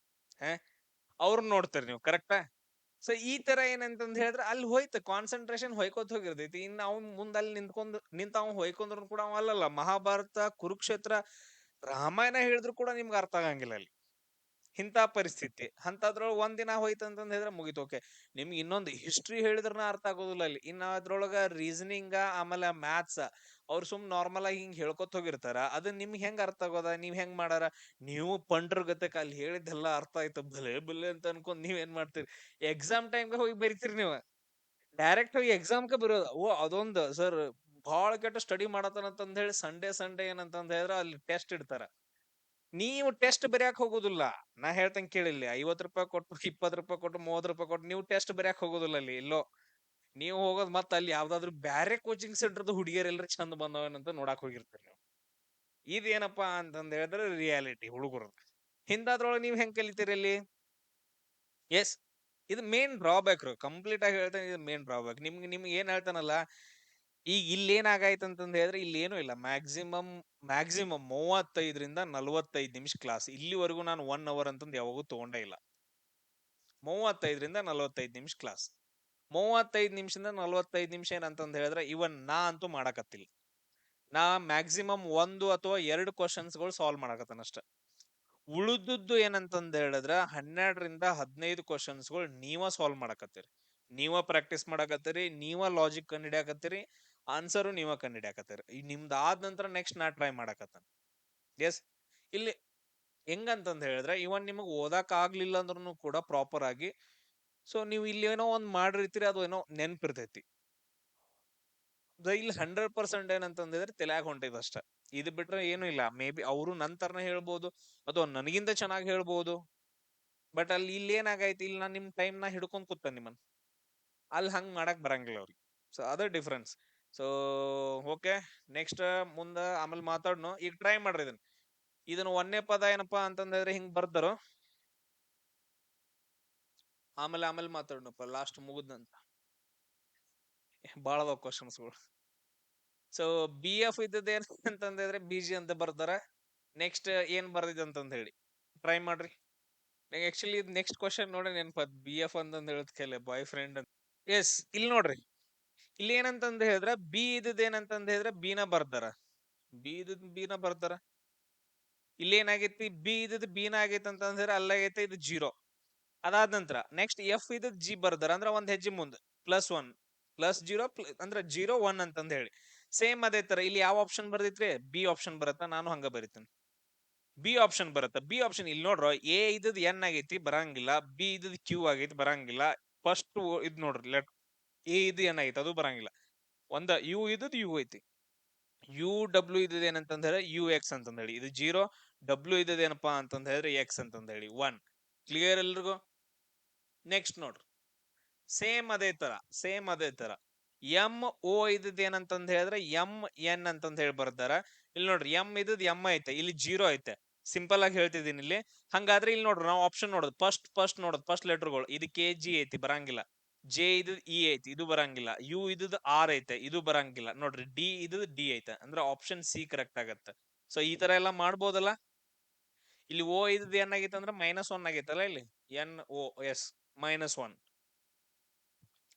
ಅವ್ರನ್ನ ನೋಡ್ತೀರಿ ನೀವು, ಕರೆಕ್ಟಾ? ಸೊ ಈ ತರ ಏನಂತಂದ್ ಹೇಳಿದ್ರೆ ಅಲ್ಲಿ ಹೋಯ್ತು ಕಾನ್ಸಂಟ್ರೇಷನ್ ಹೊಯ್ಕೋತ್ ಹೋಗಿರ್ತೈತಿ. ಇನ್ನು ಅವ್ನ್ ಮುಂದ್ ಅಲ್ಲಿ ನಿಂತ ಅವ್ ಹೊಯ್ಕೊಂಡ್ರು ಕೂಡ ಅವ ಅಲ್ಲಲ್ಲ. ಮಹಾಭಾರತ, ಕುರುಕ್ಷೇತ್ರ, ರಾಮಾಯಣ ಹೇಳಿದ್ರು ಕೂಡ ನಿಮ್ಗೆ ಅರ್ಥ ಆಗಂಗಿಲ್ಲ ಅಲ್ಲಿ. ಇಂಥ ಪರಿಸ್ಥಿತಿ. ಅಂತದ್ರೊಳಗೆ ಒಂದಿನ ಹೋಯ್ತು ಅಂತಂದ್ ಹೇಳಿದ್ರೆ ಮುಗಿತು. ಓಕೆ, ನಿಮ್ಗೆ ಇನ್ನೊಂದು ಹಿಸ್ಟ್ರಿ ಹೇಳಿದ್ರನ ಅರ್ಥ ಆಗೋದಿಲ್ಲ ಅಲ್ಲಿ. ಇನ್ನ ಅದ್ರೊಳಗ ರೀಸನಿಂಗ್ ಆಮೇಲೆ ಮ್ಯಾಥ್ಸ್ ಅವ್ರು ಸುಮ್ ನಾರ್ಮಲ್ ಆಗಿ ಹಿಂಗ್ ಹೇಳ್ಕೊತ ಹೋಗಿರ್ತಾರ. ಅದು ನಿಮ್ಗೆ ಹೆಂಗ್ ಅರ್ಥ ಆಗೋದ, ನೀವ್ ಹೆಂಗ್ ಮಾಡಾರ? ನೀವು ಪಂಡ್ರ ಗತೆ ಅಲ್ಲಿ ಹೇಳಿದ್ದೆಲ್ಲ ಅರ್ಥ ಆಯ್ತು ಬಲೆ ಬಲೆ ಅಂತ ಅನ್ಕೊಂಡ್ ನೀವ್ ಏನ್ ಮಾಡ್ತೀರಿ, ಎಕ್ಸಾಮ್ ಟೈಮ್ಗೆ ಹೋಗಿ ಬರಿತೀರಿ ನೀವು. ಡೈರೆಕ್ಟ್ ಹೋಗಿ ಎಕ್ಸಾಮ್ಗೆ ಬರೋದು. ಓ ಅದೊಂದು ಸರ್ ಬಹಳ ಕೆಟ್ಟ ಸ್ಟಡಿ ಮಾಡತಾನಂತಂದ್ ಹೇಳಿ ಸಂಡೇ ಏನಂತಂದ್ ಹೇಳಿದ್ರ ಅಲ್ಲಿ ಟೆಸ್ಟ್ ಇಡ್ತಾರ. ನೀವು ಟೆಸ್ಟ್ ಬರೆಯಕ್ ಹೋಗುದಿಲ್ಲ. ನಾ ಹೇಳ್ತಂಗ್ ಕೇಳಿಲ್ಲಿ, 50 ರೂಪಾಯಿ ಕೊಟ್ಟು, 20 ರೂಪಾಯಿ ಕೊಟ್ಟು, 30 ರೂಪಾಯಿ ಕೊಟ್ಟು ನೀವು ಟೆಸ್ಟ್ ಬರೆಯಕ್ ಹೋಗುದಿಲ್ಲ ಅಲ್ಲಿ ಎಲ್ಲೋ. ನೀವು ಹೋಗೋದ್ ಮತ್ತ ಅಲ್ಲಿ ಯಾವ್ದಾದ್ರು ಬ್ಯಾರೆ ಕೋಚಿಂಗ್ ಸೆಂಟರ್ದು ಹುಡುಗಿಯರ್ ಎಲ್ರಿ ಚಂದ ಬಂದವನಂತ ನೋಡಾಕ್ ಹೋಗಿರ್ತೀರಿ ನೀವು. ಇದೇನಪ್ಪಾ ಅಂತಂದ್ ಹೇಳಿದ್ರೆ ರಿಯಾಲಿಟಿ ಹುಡುಗರು. ಹಿಂದಾದ್ರೊಳಗೆ ನೀವ್ ಹೆಂಗ್ ಕಲಿತೀರಿ ಅಲ್ಲಿ? ಎಸ್, ಇದು ಮೇನ್ ಡ್ರಾಬ್ಯಾಕ್. ಕಂಪ್ಲೀಟ್ ಆಗಿ ಹೇಳ್ತೇನೆ, ಇದು ಮೇನ್ ಡ್ರಾಬ್ಯಾಕ್. ನಿಮ್ಗೆ ಏನ್ ಹೇಳ್ತಾನಲ್ಲ, ಈಗ ಇಲ್ಲಿ ಏನಾಗೈತೆ ಅಂತಂದ್ ಹೇಳಿದ್ರೆ ಇಲ್ಲಿ ಏನು ಇಲ್ಲ. ಮ್ಯಾಕ್ಸಿಮಮ್ 35ರಿಂದ 45 ನಿಮಿಷ ಕ್ಲಾಸ್. ಇಲ್ಲಿವರೆಗೂ ನಾನು 1 ಅವರ್ ಅಂತಂದ್ ಯಾವಾಗೂ ತಗೊಂಡೇ ಇಲ್ಲ. 35ರಿಂದ 45 ನಿಮಿಷ ಕ್ಲಾಸ್. 35 ನಿಮಿಷದಿಂದ 45 ನಿಮಿಷ ಏನಂತಂದ್ ಹೇಳಿದ್ರೆ ಇವನ್ ನಾ ಅಂತೂ ಮಾಡಕತ್ತಿಲ್ಲ. ನಾ ಮ್ಯಾಕ್ಸಿಮಮ್ 1 ಅಥವಾ 2 ಕ್ವಶನ್ಸ್ಗಳು ಸಾಲ್ವ್ ಮಾಡಕತ್ತಾನ ಅಷ್ಟ. ಉಳಿದದ್ದು ಏನಂತಂದ್ ಹೇಳಿದ್ರ 12ರಿಂದ 15 ಕ್ವಶನ್ಸ್ಗಳು ನೀವ ಸಾಲ್ವ್ ಮಾಡಕತ್ತೀರಿ, ನೀವ ಪ್ರಾಕ್ಟೀಸ್ ಮಾಡಕತ್ತೀರಿ, ನೀವ ಲಾಜಿಕ್ ಕಂಡು ಹಿಡಿಯಾಕತ್ತೀರಿ, ಆನ್ಸರು ನೀವ ಕಂಡು ಹಿಡಿಯಾಕತ್ತೀರಿ. ಈ ನಿಮ್ದು ಆದ ನಂತರ ನೆಕ್ಸ್ಟ್ ನಾ ಟ್ರೈ ಮಾಡಕತ್ತಾನ. ಎಸ್, ಇಲ್ಲಿ ಹೆಂಗಂತಂದ್ ಹೇಳಿದ್ರೆ ಇವನ್ ನಿಮಗ್ ಓದಾಕ್ ಆಗ್ಲಿಲ್ಲ ಅಂದ್ರೂ ಕೂಡ ಪ್ರಾಪರ್ ಆಗಿ ಸೊ ನೀವು ಇಲ್ಲಿ ಏನೋ ಒಂದ್ ಮಾಡಿರ್ತೀರಿ, ಅದು ಏನೋ ನೆನ್ಪಿರ್ತೈತಿ. ಇಲ್ಲಿ 100% ಏನಂತಂದಿದ್ರೆ ತಲ್ಯಾಗ ಹೊಂಟೈತೆ ಅಷ್ಟ. ಇದು ಬಿಟ್ರೆ ಏನು ಇಲ್ಲ. ಮೇ ಬಿ ಅವರು ನಂತರನೇ ಹೇಳ್ಬೋದು ಅಥವಾ ನನಗಿಂತ ಚೆನ್ನಾಗಿ ಹೇಳ್ಬೋದು. ಬಟ್ ಅಲ್ಲಿ ಇಲ್ಲಿ ಏನಾಗೈತಿ, ಇಲ್ಲಿ ನಾನು ನಿಮ್ ಟೈಮ್ ನ ಹಿಡ್ಕೊಂಡ್ ಕೂತ ನಿಮ್ಮನ್ ಅಲ್ಲಿ ಹಂಗ್ ಮಾಡಕ್ ಬರಂಗಿಲ್ಲ ಅವ್ರಿಗೆ. ಸೊ ಅದೇ ಡಿಫ್ರೆನ್ಸ್. ಸೊ ಓಕೆ, ನೆಕ್ಸ್ಟ್ ಮುಂದ ಆಮೇಲೆ ಮಾತಾಡ್ನು. ಈಗ ಟ್ರೈ ಮಾಡ್ರಿ ಇದನ್ನ 1ನೇ ಪದ ಏನಪ್ಪಾ ಅಂತಂದ್ರೆ ಹಿಂಗ್ ಬರ್ದಾರೋ, ಆಮೇಲೆ ಮಾತಾಡ್ನಪ್ಪ ಲಾಸ್ಟ್ ಮುಗಿದ್ನಂತ. ಬಾಳ ಅದಾವ ಕ್ವಶನ್ಸ್ಗಳು. ಸೊ ಬಿ ಎಫ್ ಇದ್ದದ ಏನ್ ಅಂತಂದ್ರೆ BG ಅಂತ ಬರ್ತಾರ. ನೆಕ್ಸ್ಟ್ ಏನ್ ಬರ್ದಿದೆ ಅಂತಂದ್ ಹೇಳಿ ಟ್ರೈ ಮಾಡ್ರಿ. ಆಕ್ಚುಲಿ ನೆಕ್ಸ್ಟ್ ಕ್ವಶನ್ ನೋಡಿ ನೆನಪತ್, BF ಅಂತಂದ್ ಹೇಳದ್ ಕೇಳಿ ಬಾಯ್ ಫ್ರೆಂಡ್ ಅಂತ. ಎಸ್, ಇಲ್ಲಿ ನೋಡ್ರಿ, ಇಲ್ಲಿ ಏನಂತಂದ್ ಹೇಳಿದ್ರ ಬಿ ಇದ್ದದ ಏನಂತಂದ್ ಹೇಳಿದ್ರೆ ಬಿನ ಬರ್ತಾರ. ಬಿನ ಬರ್ತಾರ. ಇಲ್ಲಿ ಏನಾಗೈತಿ, ಬಿ ಇದ್ದದ್ ಬಿನ ಆಗೈತಿ ಅಂತಂದ್ರೆ ಅಲ್ಲಾಗೈತೆ, ಇದು 0. ಅದಾದ ನಂತರ ನೆಕ್ಸ್ಟ್ ಎಫ್ ಇದ್ದದ್ G ಬರ್ದಾರ ಅಂದ್ರೆ ಒಂದ್ ಹೆಜ್ಜೆ ಮುಂದ್ +1 +0 ಅಂದ್ರೆ 0 1 ಅಂತಂದ್ ಹೇಳಿ. ಸೇಮ್ ಅದೇ ತರ ಇಲ್ಲಿ ಯಾವ ಆಪ್ಷನ್ ಬರ್ದಿತ್ರಿ, ಬಿ ಆಪ್ಷನ್ ಬರತ್ತ. ನಾನು ಹಂಗ ಬರಿತೇನೆ, ಬಿ ಆಪ್ಷನ್ ಬರತ್ತ. ಬಿ ಆಪ್ಷನ್ ಇಲ್ಲಿ ನೋಡ್ರ, ಎ ಇದ್ದದ್ N ಆಗೈತಿ ಬರಂಗಿಲ್ಲ, ಬಿ ಇದ್ದದ್ Q ಆಗೈತಿ ಬರಂಗಿಲ್ಲ. ಫಸ್ಟ್ ಇದ್ ನೋಡ್ರಿ, ಎ ಇದು N ಆಗೈತಿ ಅದು ಬರಂಗಿಲ್ಲ. ಒಂದ ಯು ಇದ್ದದ್ ಯು ಐತಿ, UW ಇದ್ದದ್ ಏನಂತಂದ್ ಹೇಳಿ UX ಅಂತಂದ್ ಹೇಳಿ. ಇದು 0, W ಇದ್ದದ್ ಏನಪ್ಪಾ ಅಂತಂದ್ ಹೇಳಿದ್ರೆ X ಅಂತಂದ್ ಹೇಳಿ 1. ಕ್ಲಿಯರ್ ಎಲ್ರಿಗೂ? ನೆಕ್ಸ್ಟ್ ನೋಡ್ರಿ, ಸೇಮ್ ಅದೇ ತರ ಎಂ ಓ ಇದ್ದದ್ ಏನಂತಂದ್ ಹೇಳಿದ್ರೆ MN ಅಂತಂದ್ ಹೇಳಿ ಬರ್ತಾರ. ಇಲ್ಲಿ ನೋಡ್ರಿ, ಎಂ ಇದ್ದದ್ M ಐತೆ, ಇಲ್ಲಿ 0 ಐತೆ. ಸಿಂಪಲ್ ಆಗಿ ಹೇಳ್ತಿದ್ದೀನಿ ಇಲ್ಲಿ. ಹಂಗಾದ್ರೆ ಇಲ್ಲಿ ನೋಡ್ರಿ, ನಾವು ಆಪ್ಷನ್ ನೋಡೋದು ಫಸ್ಟ್ ಲೆಟರ್ಗಳು. ಇದು KG ಐತಿ ಬರಂಗಿಲ್ಲ, J ಇದ್ದದ್ E ಐತಿ ಇದು ಬರಂಗಿಲ್ಲ, U ಇದ್ದದ್ R ಐತೆ ಇದು ಬರಂಗಿಲ್ಲ. ನೋಡ್ರಿ, D ಇದ್ದದ್ D ಐತೆ ಅಂದ್ರೆ ಆಪ್ಷನ್ C ಕರೆಕ್ಟ್ ಆಗತ್ತೆ. ಸೊ ಈ ತರ ಎಲ್ಲ ಮಾಡ್ಬೋದಲ್ಲ. ಇಲ್ಲಿ ಓ ಇದ್ದದ್ ಏನಾಗೈತೆ ಅಂದ್ರೆ -1 ಆಗೈತಲ್ಲ ಇಲ್ಲಿ, NOS -1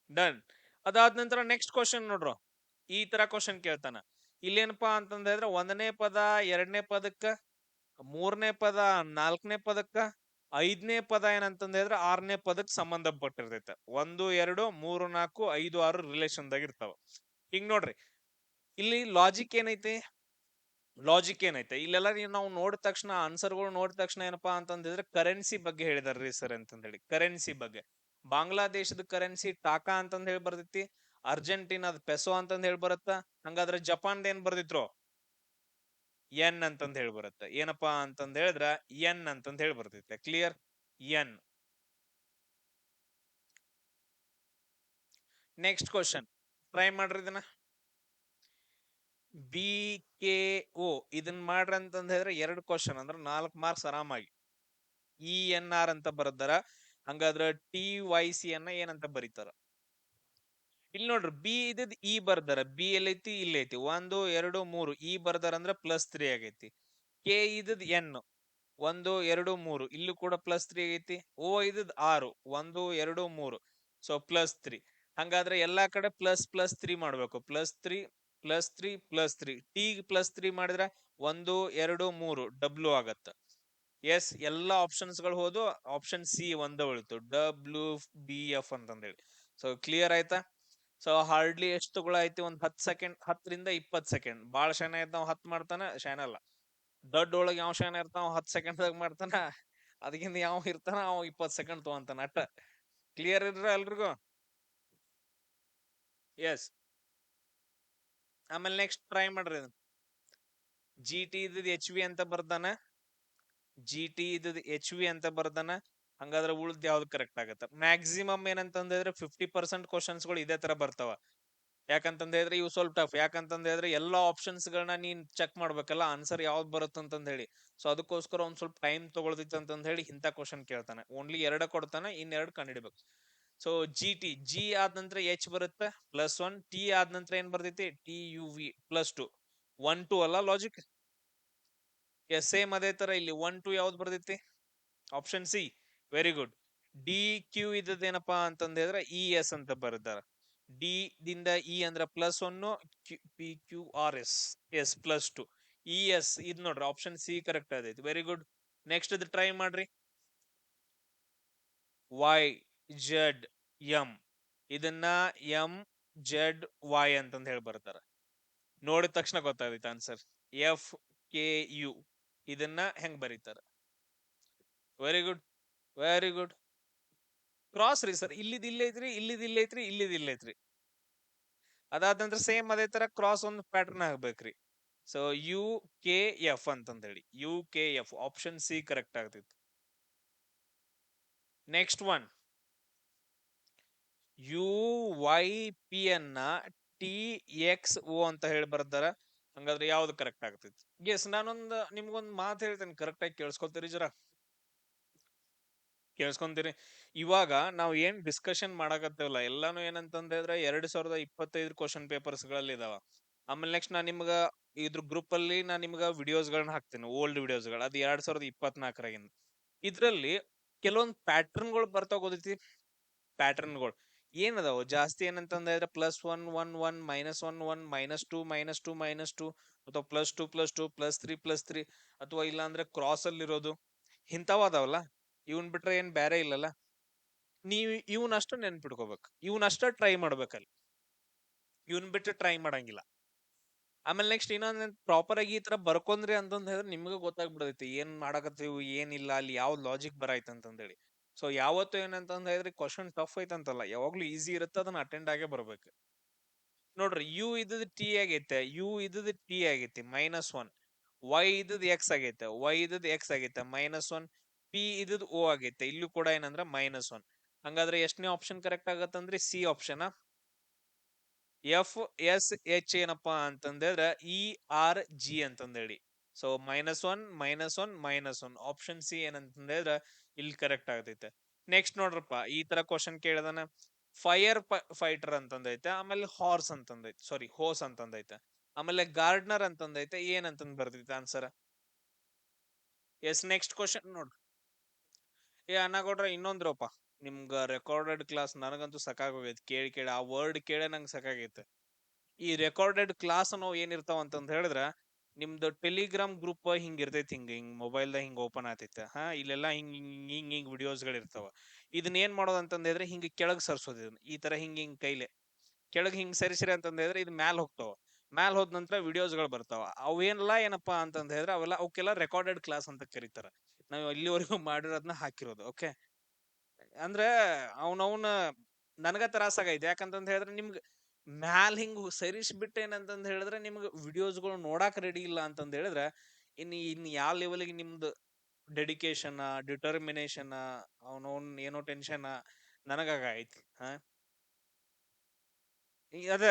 ಡನ್. ಅದಾದ ನಂತರ ನೆಕ್ಸ್ಟ್ ಕ್ವಶನ್ ನೋಡ್ರು, ಈ ತರ ಕ್ವಶನ್ ಕೇಳ್ತಾನ. ಇಲ್ಲೇನಪ್ಪಾ ಅಂತಂದ ಹೇಳಿದ್ರೆ 1ನೇ ಪದ 2ನೇ ಪದಕ್ಕ, 3ನೇ ಪದ 4ನೇ ಪದಕ್ಕ, 5ನೇ ಪದ ಏನಂತಂದ ಹೇಳಿದ್ರೆ 6ನೇ ಪದಕ್ ಸಂಬಂಧಪಟ್ಟಿರ್ತೈತೆ. 1 2 3 4 5 6 ರಿಲೇಷನ್ ದಾಗ ಇರ್ತಾವ. ಹಿಂಗ್ ನೋಡ್ರಿ, ಇಲ್ಲಿ ಲಾಜಿಕ್ ಏನೈತಿ, ಇಲ್ಲೆಲ್ಲ ನಾವು ನೋಡಿದ ತಕ್ಷಣ ಆನ್ಸರ್ಗಳು ನೋಡಿದ ತಕ್ಷಣ ಏನಪ್ಪಾ ಅಂತಂದಿದ್ರೆ ಕರೆನ್ಸಿ ಬಗ್ಗೆ ಹೇಳಿದಾರ್ರಿ ಸರ್ ಅಂತಂದ್ ಹೇಳಿ. ಕರೆನ್ಸಿ ಬಗ್ಗೆ, ಬಾಂಗ್ಲಾದೇಶದ ಕರೆನ್ಸಿ ಟಾಕಾ ಅಂತಂದ್ ಹೇಳಿ ಬರ್ತೈತಿ, ಅರ್ಜೆಂಟೀನಾದ ಪೆಸೋ ಅಂತಂದ್ ಹೇಳಿ ಬರತ್ತ. ಹಂಗಾದ್ರೆ ಜಪಾನ್ದ ಏನ್ ಬರ್ದಿತ್ರು, N ಅಂತಂದ್ ಹೇಳಿ ಬರುತ್ತೆ. ಏನಪ್ಪಾ ಅಂತಂದ್ ಹೇಳಿದ್ರ N ಅಂತಂದ್ ಹೇಳಿ ಬರ್ತೈತೆ. Clear? N. Next question try ಮಾಡ್ರಿ ಇದನ್ನ. ಬಿ ಕೆ ಓ ಇದನ್ನ ಮಾಡ್ರಿ ಅಂತಂದ ಹೇಳಿದ್ರೆ 2 ಕ್ವಶನ್ ಅಂದ್ರೆ 4 ಮಾರ್ಕ್ಸ್ ಆರಾಮಾಗಿ. ಇ ಎನ್ ಆರ್ ಅಂತ ಬರ್ದಾರ, ಹಂಗಾದ್ರ ಟಿ ವೈ ಸಿ ಅನ್ನ ಏನಂತ ಬರೀತಾರ? ಇಲ್ಲಿ ನೋಡ್ರಿ, ಬಿ ಇದ್ ಇ ಬರ್ದಾರ, ಬಿ ಎಲ್ಲೈತಿ ಇಲ್ಲೈತಿ, 1 2 3 ಇ ಬರ್ದಾರ ಅಂದ್ರ +3 ಆಗೈತಿ. ಕೆ ಇದ್ ಎನ್ 1 2 3 ಇಲ್ಲೂ ಕೂಡ +3 ಆಗೈತಿ. ಓ ಇದ್ 6 1 2 3 ಸೊ +3. ಹಂಗಾದ್ರೆ ಎಲ್ಲಾ ಕಡೆ ++3 ಮಾಡ್ಬೇಕು. +3 +3 +3 ಟಿ +3 ಮಾಡಿದ್ರ 1 2 3 ಡಬ್ಲ್ಯೂ ಆಗತ್ತ. ಎಸ್, ಎಲ್ಲಾ ಆಪ್ಷನ್ಸ್ ಗಳು ಹೋದು ಆಪ್ಷನ್ ಸಿ ಒಂದ ಉಳಿತು, WBF ಅಂತಂದೇಳಿ. ಸೊ ಕ್ಲಿಯರ್ ಆಯ್ತಾ? ಸೊ ಹಾರ್ಡ್ಲಿ ಎಷ್ಟು ತಗೊಳೈತಿ? ಒಂದ್ 10 ಸೆಕೆಂಡ್, 10 ರಿಂದ 20 ಸೆಕೆಂಡ್. ಬಾಳ ಶಾನೆ ಇದ್ದಾವ 10 ಮಾಡ್ತಾನ, ಶಾನೆ ಅಲ್ಲ. ದೊಡ್ಡ ಒಳಗೆ ಯಾವ ಶಾನೆ ಇರ್ತಾವ 10 ಸೆಕೆಂಡ್ ಮಾಡ್ತಾನ, ಅದಕ್ಕಿಂತ ಯಾವ ಇರ್ತಾನ ಅವ 20 ಸೆಕೆಂಡ್ ತಗೊಂತಾನ ಅಟ್ಟ. ಕ್ಲಿಯರ್ ಇದ್ರ ಎಲ್ರಿಗೂ? ಎಸ್. ಆಮೇಲೆ ನೆಕ್ಸ್ಟ್ ಟ್ರೈ ಮಾಡ್ರಿ. ಜಿ ಟಿ ಇದ್ ಎಚ್ ವಿ ಅಂತ ಬರ್ದಾನ, ಜಿ ಟಿ ಇದ್ ಎಚ್ ವಿ ಅಂತ ಬರ್ದಾನ. ಹಂಗಾದ್ರೆ ಉಳ್ದ ಯಾವ್ದು ಕರೆಕ್ಟ್ ಆಗತ್ತ? ಮ್ಯಾಕ್ಸಿಮಮ್ ಏನಂತಂದ್ರೆ 50% ಕ್ವಶನ್ಸ್ ಗಳು ಇದೇ ತರ ಬರ್ತಾವ. ಯಾಕಂತಂದ ಹೇಳಿದ್ರೆ ಇವು ಸ್ವಲ್ಪ ಟಫ್. ಯಾಕಂತಂದ ಹೇಳಿದ್ರೆ ಎಲ್ಲಾ ಆಪ್ಷನ್ಸ್ ಗಳನ್ನ ನೀನ್ ಚೆಕ್ ಮಾಡ್ಬೇಕಲ್ಲ, ಆನ್ಸರ್ ಯಾವ್ದು ಬರುತ್ತೆ ಅಂತಂದ ಹೇಳಿ. ಸೊ ಅದಕ್ಕೋಸ್ಕರ ಒಂದ್ ಸ್ವಲ್ಪ ಟೈಮ್ ತಗೊಳ್ತೈತಿ ಅಂತಂದ ಹೇಳಿ ಇಂಥ ಕ್ವಶನ್ ಕೇಳ್ತಾನೆ. ಓನ್ಲಿ 2 ಕೊಡ್ತಾನೆ, ಇನ್ನೆರಡು ಕಂಡಿಡ್ಬೇಕು. ಸೊ ಜಿ ಟಿ, ಜಿ ಆದ ನಂತರ ಎಚ್ ಬರುತ್ತೆ +1, ಟಿ ಆದ ನಂತರ ಏನ್ ಬರ್ತೈತಿ? T U V +2. 1 2 ಅಲ್ಲ ಲಾಜಿಕ್? ಎಸ್, ಸೇಮ್ ಅದೇ ತರ ಇಲ್ಲಿ 1 2 ಯಾವ್ದು ಬರ್ತೈತಿ? Option C. Very good. D Q ಇದ್ದದೇನಪ್ಪಾ ಅಂತಂದ ಹೇಳಿದ್ರೆ ಇ ಎಸ್ ಅಂತ ಬರ್ದಾರ. ಡಿ ದಿಂದ ಇ ಅಂದ್ರ +1, P Q R S S +2 E S. ಇದ್ ನೋಡ್ರಿ ಆಪ್ಷನ್ ಸಿ ಕರೆಕ್ಟ್ ಆದೈತಿ. Very good. ನೆಕ್ಸ್ಟ್ ಇದು ಟ್ರೈ ಮಾಡ್ರಿ. ವೈ ಜೆಡ್ ಎಂ, ಇದನ್ನ ಎಂ ಜೆಡ್ ವೈ ಅಂತಂದ ಹೇಳಿ ಬರ್ತಾರ. ನೋಡಿದ ತಕ್ಷಣ ಗೊತ್ತಾಗೈತೆ ಆನ್ಸರ್. ಎಫ್ ಕೆ ಯು ಇದನ್ನ ಹೆಂಗ್ ಬರೀತಾರ? Very good, very good. Cross ರೀ ಸರ್, ಇಲ್ಲಿದ್ ಇಲ್ಲ ಐತ್ರಿ, ಇಲ್ಲಿದ್ ಇಲ್ಲ ಐತ್ರಿ, ಇಲ್ಲಿದ್ ಇಲ್ಲ ಐತ್ರಿ. ಅದಾದ ನಂತರ ಸೇಮ್ ಅದೇ ತರ ಕ್ರಾಸ್ ಒಂದು ಪ್ಯಾಟರ್ನ್ ಆಗ್ಬೇಕ್ರಿ. ಸೊ ಯು ಕೆ ಎಫ್ ಅಂತಂದ ಹೇಳಿ, U K F option C correct ಆಗ್ತಿತ್ತು. Next one, U Y P ಅನ್ನ ಟಿ ಎಕ್ಸ್ ಓ ಅಂತ ಹೇಳಿ ಬರ್ತಾರ. ಹಂಗಾದ್ರೆ ಯಾವ್ದು ಕರೆಕ್ಟ್ ಆಗ್ತೈತಿ? ಎಸ್, ನಾನೊಂದು ನಿಮ್ಗೊಂದು ಮಾತು ಹೇಳ್ತೇನೆ, ಕರೆಕ್ಟ್ ಆಗಿ ಕೇಳಿಸ್ಕೊತೀರಿ ಜರ? ಕೇಳಿಸ್ಕೊಂತೀರಿ? ಇವಾಗ ನಾವು ಏನ್ ಡಿಸ್ಕಷನ್ ಮಾಡಕತ್ತೇವಲ್ಲ ಎಲ್ಲಾನು ಏನಂತಂದ ಹೇಳಿದ್ರೆ 2025 ಕ್ವಶನ್ ಪೇಪರ್ಸ್ ಗಳಲ್ಲಿ ಇದಾವ. ಆಮೇಲೆ ನೆಕ್ಸ್ಟ್ ನಾನ್ ನಿಮ್ಗ ಇದ್ರ ಗ್ರೂಪ್ ಅಲ್ಲಿ ನಾನ್ ನಿಮ್ಗ ವಿಡಿಯೋಸ್ ಗಳನ್ನ ಹಾಕ್ತೇನೆ, ಓಲ್ಡ್ ವಿಡಿಯೋಸ್ ಗಳು. ಅದು 2024ರಾಗಿಂದ. ಇದ್ರಲ್ಲಿ ಕೆಲವೊಂದು ಪ್ಯಾಟರ್ನ್ ಗಳು ಬರ್ತಾ ಹೋದೈತಿ. ಪ್ಯಾಟರ್ನ್ ಗಳು ಏನದಾವ ಜಾಸ್ತಿ ಏನಂತಂದ ಹೇಳಿದ್ರೆ +1 1 1 -1 1 -2 -2 -2 ಅಥವಾ +2 +2 +3 +3 ಅಥವಾ ಇಲ್ಲ ಅಂದ್ರೆ ಕ್ರಾಸ್ ಅಲ್ಲಿ ಇರೋದು ಇಂಥವ್ ಅದಾವಲ್ಲ. ಇವನ್ ಬಿಟ್ರೆ ಏನ್ ಬೇರೆ ಇಲ್ಲಲ್ಲ. ನೀವ್ ಇವನಷ್ಟ ನೆನ್ಪಿಟ್ಕೋಬೇಕು, ಇವನಷ್ಟ ಟ್ರೈ ಮಾಡ್ಬೇಕಲ್ಲಿ, ಇವನ್ ಬಿಟ್ಟು ಟ್ರೈ ಮಾಡಂಗಿಲ್ಲ. ಆಮೇಲೆ ನೆಕ್ಸ್ಟ್ ಇನ್ನೊಂದ್ ಪ್ರಾಪರ್ ಆಗಿ ಈ ತರ ಬರ್ಕೊಂಡ್ರಿ ಅಂತಂದ ಹೇಳಿದ್ರೆ ನಿಮ್ಗೆ ಗೊತ್ತಾಗ್ಬಿಡೈತಿ ಏನ್ ಮಾಡಕತ್ತೀವಿ ಏನಿಲ್ಲ, ಅಲ್ಲಿ ಯಾವ ಲಾಜಿಕ್ ಬರಾಯ್ತು ಅಂತಂದೇಳಿ. ಸೊ ಯಾವತ್ತು ಏನಂತಂದ ಹೇಳಿದ್ರೆ ಕ್ವಶನ್ ಟಫ್ ಐತಂತಲ್ಲ, ಯಾವಾಗ್ಲೂ ಈಸಿ ಇರುತ್ತೆ, ಅದನ್ನ ಅಟೆಂಡ್ ಆಗೇ ಬರ್ಬೇಕು. ನೋಡ್ರಿ, ಯು ಇದ್ದದ್ ಟಿ ಆಗೈತೆ, ಯು ಇದ್ದದ್ ಟಿ ಆಗೈತಿ -1. ವೈ ಇದ್ದದ್ ಎಕ್ಸ್ ಆಗೈತೆ, ವೈ ಇದ್ದದ್ ಎಕ್ಸ್ ಆಗೈತೆ -1. ಪಿ ಇದ್ದದ್ ಓ ಆಗೈತೆ, ಇಲ್ಲೂ ಕೂಡ ಏನಂದ್ರ -1. ಹಂಗಾದ್ರೆ ಎಷ್ಟನೇ ಆಪ್ಷನ್ ಕರೆಕ್ಟ್ ಆಗತ್ತಂದ್ರೆ C option. F S H ಏನಪ್ಪಾ ಅಂತಂದ್ರೆ ಇ ಆರ್ ಜಿ ಅಂತಂದೇಳಿ. ಸೊ -1 -1 -1 ಆಪ್ಷನ್ ಸಿ ಏನಂತಂದ್ರೆ ಇಲ್ಲಿ ಕರೆಕ್ಟ್ ಆಗ್ತೈತೆ. ನೆಕ್ಸ್ಟ್ ನೋಡ್ರಪ್ಪ, ಈ ತರ ಕ್ವಶನ್ ಕೇಳಿದಾನ. ಫೈರ್ ಫೈಟರ್ ಅಂತಂದೈತೆ, ಆಮೇಲೆ ಹಾರ್ಸ್ ಅಂತಂದೈತೆ, ಸಾರಿ ಹೋಸ್ ಅಂತಂದೈತೆ, ಆಮೇಲೆ ಗಾರ್ಡ್ನರ್ ಅಂತಂದೈತೆ. ಏನಂತಂದ್ ಬರ್ದೈತೆ ಆನ್ಸರ್? ಎಸ್, ನೆಕ್ಸ್ಟ್ ಕ್ವಶನ್ ನೋಡ್ರಿ. ಅನ್ನಗೌಡ್ರ ಇನ್ನೊಂದ್ರಪ್ಪ, ನಿಮ್ಗ ರೆಕಾರ್ಡೆಡ್ ಕ್ಲಾಸ್ ನನಗಂತೂ ಸಾಕಾಗೋಗೈತೆ ಕೇಳಿ ಕೇಳಿ. ಆ ವರ್ಡ್ ಕೇಳಿ ನಂಗೆ ಸಾಕಾಗೈತೆ. ಈ ರೆಕಾರ್ಡೆಡ್ ಕ್ಲಾಸ್ ಅನ್ನೋ ಏನಿರ್ತಾವ ಅಂತಂದ್ ಹೇಳಿದ್ರ, ನಿಮ್ದು ಟೆಲಿಗ್ರಾಮ್ ಗ್ರೂಪ್ ಹಿಂಗ್ ಇರ್ತೈತಿ, ಹಿಂಗ್ ಮೊಬೈಲ್ ಹಿಂಗ್ ಓಪನ್ ಆತೈತೆ. ಇಲ್ಲೆಲ್ಲಾ ಹಿಂಗ್ ಹಿಂಗ್ ಹಿಂಗ್ ಹಿಂಗ್ ವಿಡಿಯೋಸ್ ಗಳು ಇರ್ತಾವ. ಇದನ್ನ ಏನ್ ಮಾಡೋದು ಅಂತಂದ ಹೇಳಿದ್ರೆ ಹಿಂಗ್ ಕೆಳಗ್ ಸರ್ಸೋದು, ಇದನ್ನ ಈ ತರ ಹಿಂಗ್ ಹಿಂಗ್ ಕೈಲೆ ಕೆಳಗ್ ಹಿಂಗ್ ಸರಿಸಿರಿ ಅಂತಂದ ಹೇಳಿದ್ರೆ ಇದು ಮ್ಯಾಲ್ ಹೋಗ್ತಾವ. ಮ್ಯಾಲ್ ಹೋದ ನಂತರ ವಿಡಿಯೋಸ್ ಗಳು ಬರ್ತಾವ. ಅವೇನೆಲ್ಲ ಏನಪ್ಪಾ ಅಂತಂದ ಹೇಳಿದ್ರೆ ಅವಕ್ಕೆಲ್ಲ ರೆಕಾರ್ಡೆಡ್ ಕ್ಲಾಸ್ ಅಂತ ಕರೀತಾರ. ನಾವು ಇಲ್ಲಿವರೆಗೂ ಮಾಡಿರೋದನ್ನ ಹಾಕಿರೋದು. ಓಕೆ, ಅಂದ್ರೆ ಅವನವನ ನನಗ ತ್ರಾಸಾಗೈತೆ. ಯಾಕಂತಂದ ಹೇಳಿದ್ರೆ ನಿಮ್ಗೆ ಮ್ಯಾಲ್ ಹಿಂಗ್ ಸರಿಸ್ಬಿಟ್ಟು ಏನಂತಂದ್ ಹೇಳಿದ್ರೆ ನಿಮ್ಗೆ ವಿಡಿಯೋಸ್ಗಳು ನೋಡಾಕ್ ರೆಡಿ ಇಲ್ಲ ಅಂತಂದ್ ಹೇಳಿದ್ರೆ ಇನ್ ಯಾವ ಲೆವೆಲ್ಗೆ ನಿಮ್ದು ಡೆಡಿಕೇಶನ್ ಡಿಟರ್ಮಿನೇಷನ್ ಅವನವನ್ ಏನೋ ಟೆನ್ಷನ್ ನನಗಾಗೈತಿ. ಅದ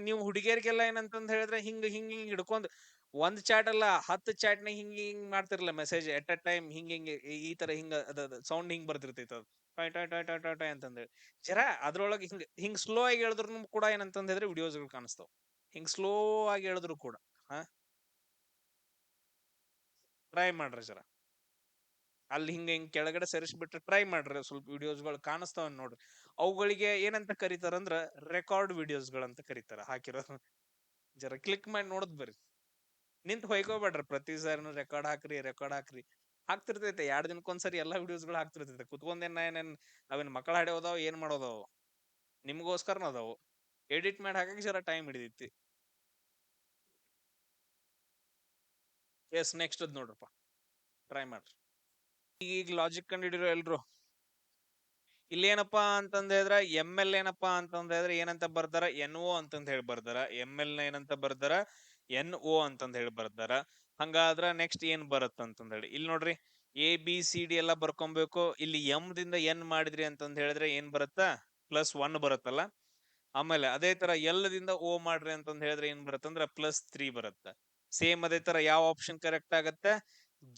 ನೀವು ಹುಡುಗಿಯರಿಗೆಲ್ಲ ಏನಂತಂದ್ ಹೇಳಿದ್ರೆ ಹಿಂಗ್ ಹಿಂಗ್ ಹಿಂಗ್ ಹಿಡ್ಕೊಂಡ್ ಒಂದ್ ಚಾಟ್ ಅಲ್ಲ 10 ಚಾಟ್ ನ ಹಿಂಗ್ ಹಿಂಗ್ ಮಾಡ್ತಿರಲ್ಲ ಮೆಸೇಜ್ ಎಟ್ ಅ ಟೈಮ್ ಹಿಂಗ್ ಹಿಂಗ್ ಈ ತರ ಹಿಂಗ ಅದ ಸೌಂಡ್ ಹಿಂಗ್ ಬರ್ತಿರ್ತೈತ ಅದು toy toy toy toy toy toy ಅಂತಂದೇಳಿ ಜರ ಅದ್ರೊಳಗೆ ಹಿಂಗ್ ಹಿಂಗ್ ಸ್ಲೋ ಆಗಿ ಹೇಳಿದ್ರು ಕೂಡ ಏನಂತಂದ್ ಹೇಳಿದ್ರೆ ವಿಡಿಯೋಸ್ ಗಳು ಕಾಣಿಸ್ತಾವ ಹಿಂಗ್ ಸ್ಲೋ ಆಗಿ ಹೇಳಿದ್ರು ಕೂಡ ಹಾ ಟ್ರೈ ಮಾಡ್ರಿ ಜರ ಅಲ್ಲಿ ಹಿಂಗ ಹಿಂಗ್ ಕೆಳಗಡೆ ಸರಿಸ್ಬಿಟ್ರೆ ಟ್ರೈ ಮಾಡ್ರಿ ಸ್ವಲ್ಪ ವಿಡಿಯೋಸ್ಗಳು ಕಾಣಿಸ್ತಾವ ನೋಡ್ರಿ ಅವುಗಳಿಗೆ ಏನಂತ ಕರೀತಾರಂದ್ರ ರೆಕಾರ್ಡ್ ವಿಡಿಯೋಸ್ಗಳಂತ ಕರೀತಾರ ಹಾಕಿರೋದು ಜರ ಕ್ಲಿಕ್ ಮಾಡಿ ನೋಡದ್ ಬರ್ರಿ ನಿಂತ್ ಹೊಯ್ಕೋಬೇಡ್ರಿ ಪ್ರತಿ ಸಾರಿನು ರೆಕಾರ್ಡ್ ಹಾಕ್ರಿ ಹಾಕ್ತಿರ್ತೈತೆ 2 ದಿನಕ್ಕೊಂದ್ಸರಿ ಎಲ್ಲಾ ವಿಡಿಯೋಸ್ಗಳು ಹಾಕ್ತಿರ್ತೈತೆ ಕುತ್ಕೊಂಡೇನ ಏನೇನ್ ಅವೇನ್ ಮಕ್ಕಳ ಹಾಡ್ಯೋದಾವ್ ಏನ್ ಮಾಡೋದಾವ್ ನಿಮ್ಗೋಸ್ಕರನ ಅದಾವು ಎಡಿಟ್ ಮಾಡಿ ಹಾಕಕ್ ಜರ ಟೈಮ್ ಹಿಡಿದೈತಿ ಎಸ್ ನೆಕ್ಸ್ಟ್ ಅದ್ ನೋಡ್ರಪ್ಪ ಟ್ರೈ ಮಾಡ್ರಿ ಈಗ ಲಾಜಿಕ್ ಕಂಡು ಹಿಡಿರೋ ಎಲ್ರು ಇಲ್ಲೇನಪ್ಪಾ ಅಂತಂದ ಹೇಳಿದ್ರ ಎಂ ಎಲ್ ಏನಪ್ಪಾ ಅಂತಂದ ಹೇಳಿದ್ರೆ ಏನಂತ ಬರ್ದಾರ ಎನ್ ಒ ಅಂತಂದ ಹೇಳಿ ಬರ್ದಾರ ಎಂ ಎಲ್ ನ ಏನಂತ ಬರ್ದಾರ ಎನ್ ಒ ಅಂತಂದ ಹೇಳಿ ಬರ್ದಾರ ಹಂಗಾದ್ರ ನೆಕ್ಸ್ಟ್ ಏನ್ ಬರತ್ತ ಅಂತಂದ ಹೇಳಿ ಇಲ್ಲಿ ನೋಡ್ರಿ ABCD ಎಲ್ಲ ಬರ್ಕೊಬೇಕು ಇಲ್ಲಿ ಎಂ ದಿಂದ ಎನ್ ಮಾಡಿದ್ರಿ ಅಂತಂದ ಹೇಳಿದ್ರೆ ಏನ್ ಬರುತ್ತಾ +1 ಬರುತ್ತಲ್ಲ ಆಮೇಲೆ ಅದೇ ತರ ಎಲ್ ದಿಂದ ಓ ಮಾಡ್ರಿ ಅಂತಂದ ಹೇಳಿದ್ರೆ ಏನ್ ಬರುತ್ತಂದ್ರ +3 ಬರುತ್ತ ಸೇಮ್ ಅದೇ ತರ ಯಾವ ಆಪ್ಷನ್ ಕರೆಕ್ಟ್ ಆಗತ್ತೆ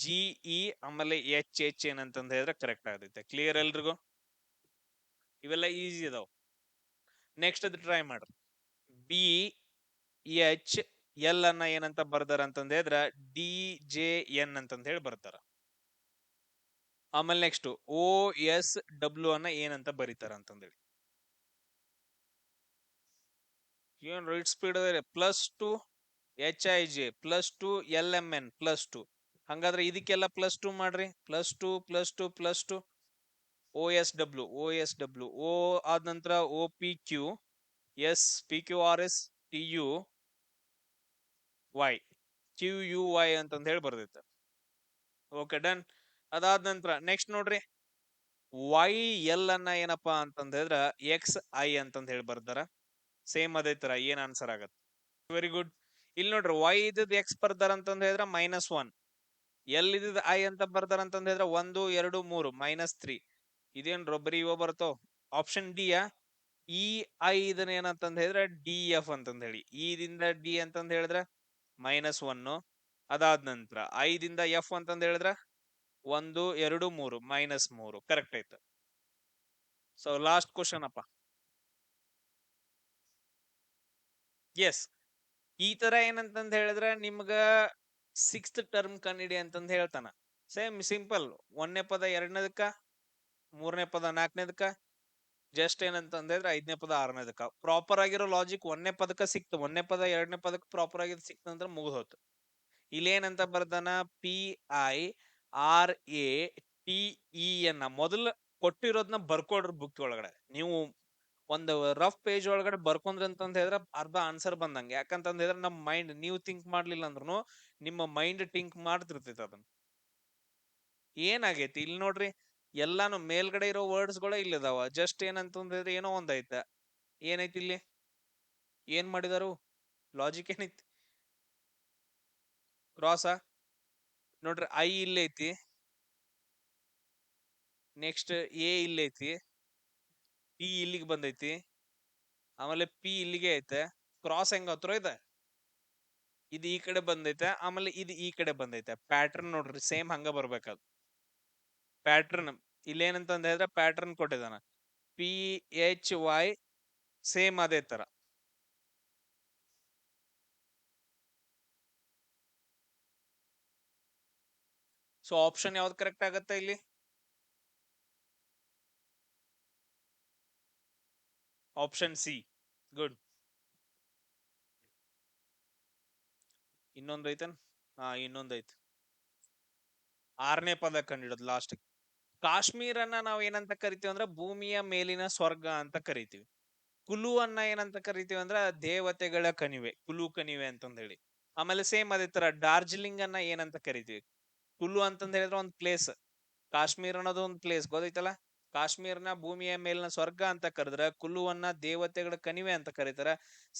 GE ಆಮೇಲೆ HH ಏನಂತಂದ ಹೇಳಿದ್ರೆ ಕರೆಕ್ಟ್ ಆಗತ್ತೆ ಕ್ಲಿಯರ್ ಎಲ್ರಿಗೂ ಇವೆಲ್ಲ ಈಸಿ ಅದಾವ ನೆಕ್ಸ್ಟ್ ಅದು ಟ್ರೈ ಮಾಡ್ರಿ BHL ಅನ್ನ ಏನಂತ ಬರ್ದಾರ ಅಂತಂದ ಹೇಳಿದ್ರ DJN ಅಂತಂದ ಹೇಳಿ ಬರ್ತಾರ ಆಮೇಲೆ ನೆಕ್ಸ್ಟ್ OSW ಅನ್ನ ಏನಂತ ಬರೀತಾರ ಅಂತಂದೇಳಿ ಏನ್ ರೈಟ್ ಸ್ಪೀಡ್ ಅದ +2 HIJ +2 LMN +2 ಹಂಗಾದ್ರೆ ಇದಕ್ಕೆಲ್ಲ +2 ಮಾಡ್ರಿ +2 OSW O ಆದ ನಂತರ OPQ S PQRS TUY QUY ಅಂತಂದ ಹೇಳಿ ಬರ್ದೈತೆ ಓಕೆ ಡನ್ ಅದಾದ ನಂತರ ನೆಕ್ಸ್ಟ್ ನೋಡ್ರಿ YL ಅನ್ನ ಏನಪ್ಪಾ ಅಂತಂದ ಹೇಳಿದ್ರ XI ಅಂತಂದ ಹೇಳಿ ಬರ್ದಾರ ಸೇಮ್ ಅದೇ ತರ ಏನ್ ಆನ್ಸರ್ ಆಗತ್ತೆ ವೆರಿ ಗುಡ್ ಇಲ್ಲಿ ನೋಡ್ರಿ Y ಇದ್ದದ್ X ಬರ್ದಾರ ಅಂತಂದ ಹೇಳಿದ್ರ -1 L ಇದ್ದದ್ I ಅಂತ ಬರ್ದಾರ ಅಂತಂದ ಹೇಳಿದ್ರ 1 2 3 -3 ಇದೇನ್ ರೊಬ್ಬರಿ ಇವ ಬರ್ತಾವ ಆಪ್ಷನ್ ಡಿ I ಇದನ್ನ ಏನಂತಂದ ಹೇಳಿದ್ರೆ DF ಅಂತಂದ ಹೇಳಿ E ದಿಂದ D ಅಂತಂದ ಹೇಳಿದ್ರ -1 ಅದಾದ ನಂತರ I ದಿಂದ F ಅಂತಂದ ಹೇಳಿದ್ರ 1 2 3 -3 ಕರೆಕ್ಟ್ ಆಯ್ತು ಸೊ ಲಾಸ್ಟ್ ಕ್ವಶನ್ ಅಪ್ಪ ಎಸ್ ಈ ತರ ಏನಂತಂದ ಹೇಳಿದ್ರೆ ನಿಮ್ಗ 6th ಟರ್ಮ್ ಕಂಡಿಡಿ ಅಂತಂದ ಹೇಳ್ತಾನ ಸೇಮ್ ಸಿಂಪಲ್ 1ನೇ ಪದ 2ನೇದಕ್ಕ 3ನೇ ಪದ 4ನೇದಕ್ಕ ಜಸ್ಟ್ ಏನಂತಂದ್ರೆ 5ನೇ ಪದ 6ನೇದಕ್ಕ ಪ್ರಾಪರ್ ಆಗಿರೋ ಲಾಜಿಕ್ 1ನೇ ಪದಕ್ಕ ಸಿಕ್ತು 1ನೇ ಪದ 2ನೇ ಪದಕ್ಕೆ ಪ್ರಾಪರ್ ಆಗಿದ್ ಸಿಕ್ತಂದ್ರ ಮುಗಿದೋತು ಇಲ್ಲೇನಂತ ಬರ್ದಾನ PIRATEN ಮೊದಲು ಕೊಟ್ಟಿರೋದನ್ನ ಬರ್ಕೊಡ್ರಿ ಬುಕ್ ಒಳಗಡೆ ನೀವು ಒಂದು ರಫ್ ಪೇಜ್ ಒಳಗಡೆ ಬರ್ಕೊಂಡ್ರಿ ಅಂತಂದ ಹೇಳಿದ್ರೆ ಅರ್ಧ ಆನ್ಸರ್ ಬಂದಂಗೆ ಯಾಕಂತಂದ ಹೇಳಿದ್ರೆ ನಮ್ಮ ಮೈಂಡ್ ನೀವು ಥಿಂಕ್ ಮಾಡ್ಲಿಲ್ಲ ಅಂದ್ರೂ ನಿಮ್ಮ ಮೈಂಡ್ ಥಿಂಕ್ ಮಾಡ್ತಿರ್ತೈತೆ ಅದನ್ನ ಏನಾಗೈತಿ ಇಲ್ಲಿ ನೋಡ್ರಿ ಎಲ್ಲಾನು ಮೇಲ್ಗಡೆ ಇರೋ ವರ್ಡ್ಸ್ ಗಳ ಇಲ್ಲದಾವ ಜಸ್ಟ್ ಏನಂತಂದ್ರೆ ಏನೋ ಒಂದೈತ ಏನೈತಿ ಇಲ್ಲಿ ಏನ್ ಮಾಡಿದಾರು ಲಾಜಿಕ್ ಏನೈತಿ ಕ್ರಾಸ ನೋಡ್ರಿ I ಇಲ್ಲೈತಿ ನೆಕ್ಸ್ಟ್ A ಇಲ್ಲೈತಿ T ಇಲ್ಲಿಗೆ ಬಂದೈತಿ ಆಮೇಲೆ P ಇಲ್ಲಿಗೆ ಐತೆ ಕ್ರಾಸ್ ಹೆಂಗ ಹತ್ರ ಇದೆ ಇದು ಈ ಕಡೆ ಬಂದೈತೆ ಆಮೇಲೆ ಇದು ಈ ಕಡೆ ಬಂದೈತೆ ಪ್ಯಾಟರ್ನ್ ನೋಡ್ರಿ ಸೇಮ್ ಹಂಗ ಬರ್ಬೇಕದು ಪ್ಯಾಟರ್ನ್ ಇಲ್ಲೇನಂತಂದ ಹೇಳಿದ್ರೆ ಪ್ಯಾಟರ್ನ್ ಕೊಟ್ಟಿದಾನ PHY ಸೇಮ್ ಅದೇ ತರ ಸೊ ಆಪ್ಷನ್ ಯಾವ್ದು ಕರೆಕ್ಟ್ ಆಗತ್ತೆ ಇಲ್ಲಿ ಆಪ್ಷನ್ ಸಿ ಗುಡ್ ಇನ್ನೊಂದು ಐತನ್ ಇನ್ನೊಂದೈತಿ 6ನೇ ಪದ ಕಂಡಿಡೋದು ಲಾಸ್ಟ್ ಕಾಶ್ಮೀರನ್ನ ನಾವ್ ಏನಂತ ಕರಿತೀವಿ ಅಂದ್ರೆ ಭೂಮಿಯ ಮೇಲಿನ ಸ್ವರ್ಗ ಅಂತ ಕರಿತೀವಿ ಕುಲು ಅನ್ನ ಏನಂತ ಕರಿತೀವಿ ಅಂದ್ರ ದೇವತೆಗಳ ಕಣಿವೆ ಕುಲು ಕಣಿವೆ ಅಂತಂದ ಹೇಳಿ ಆಮೇಲೆ ಸೇಮ್ ಅದೇ ತರ ಡಾರ್ಜಿಲಿಂಗ್ ಅನ್ನ ಏನಂತ ಕರಿತೀವಿ ಕುಲು ಅಂತಂದ ಹೇಳಿದ್ರೆ ಒಂದ್ ಪ್ಲೇಸ್ ಕಾಶ್ಮೀರ್ ಅನ್ನೋದು ಒಂದ್ ಪ್ಲೇಸ್ ಗೊತ್ತೈತಲ್ಲ ಕಾಶ್ಮೀರ್ನ ಭೂಮಿಯ ಮೇಲಿನ ಸ್ವರ್ಗ ಅಂತ ಕರೆದ್ರ ಕುಲುವನ್ನ ದೇವತೆಗಳ ಕಣಿವೆ ಅಂತ ಕರೀತಾರ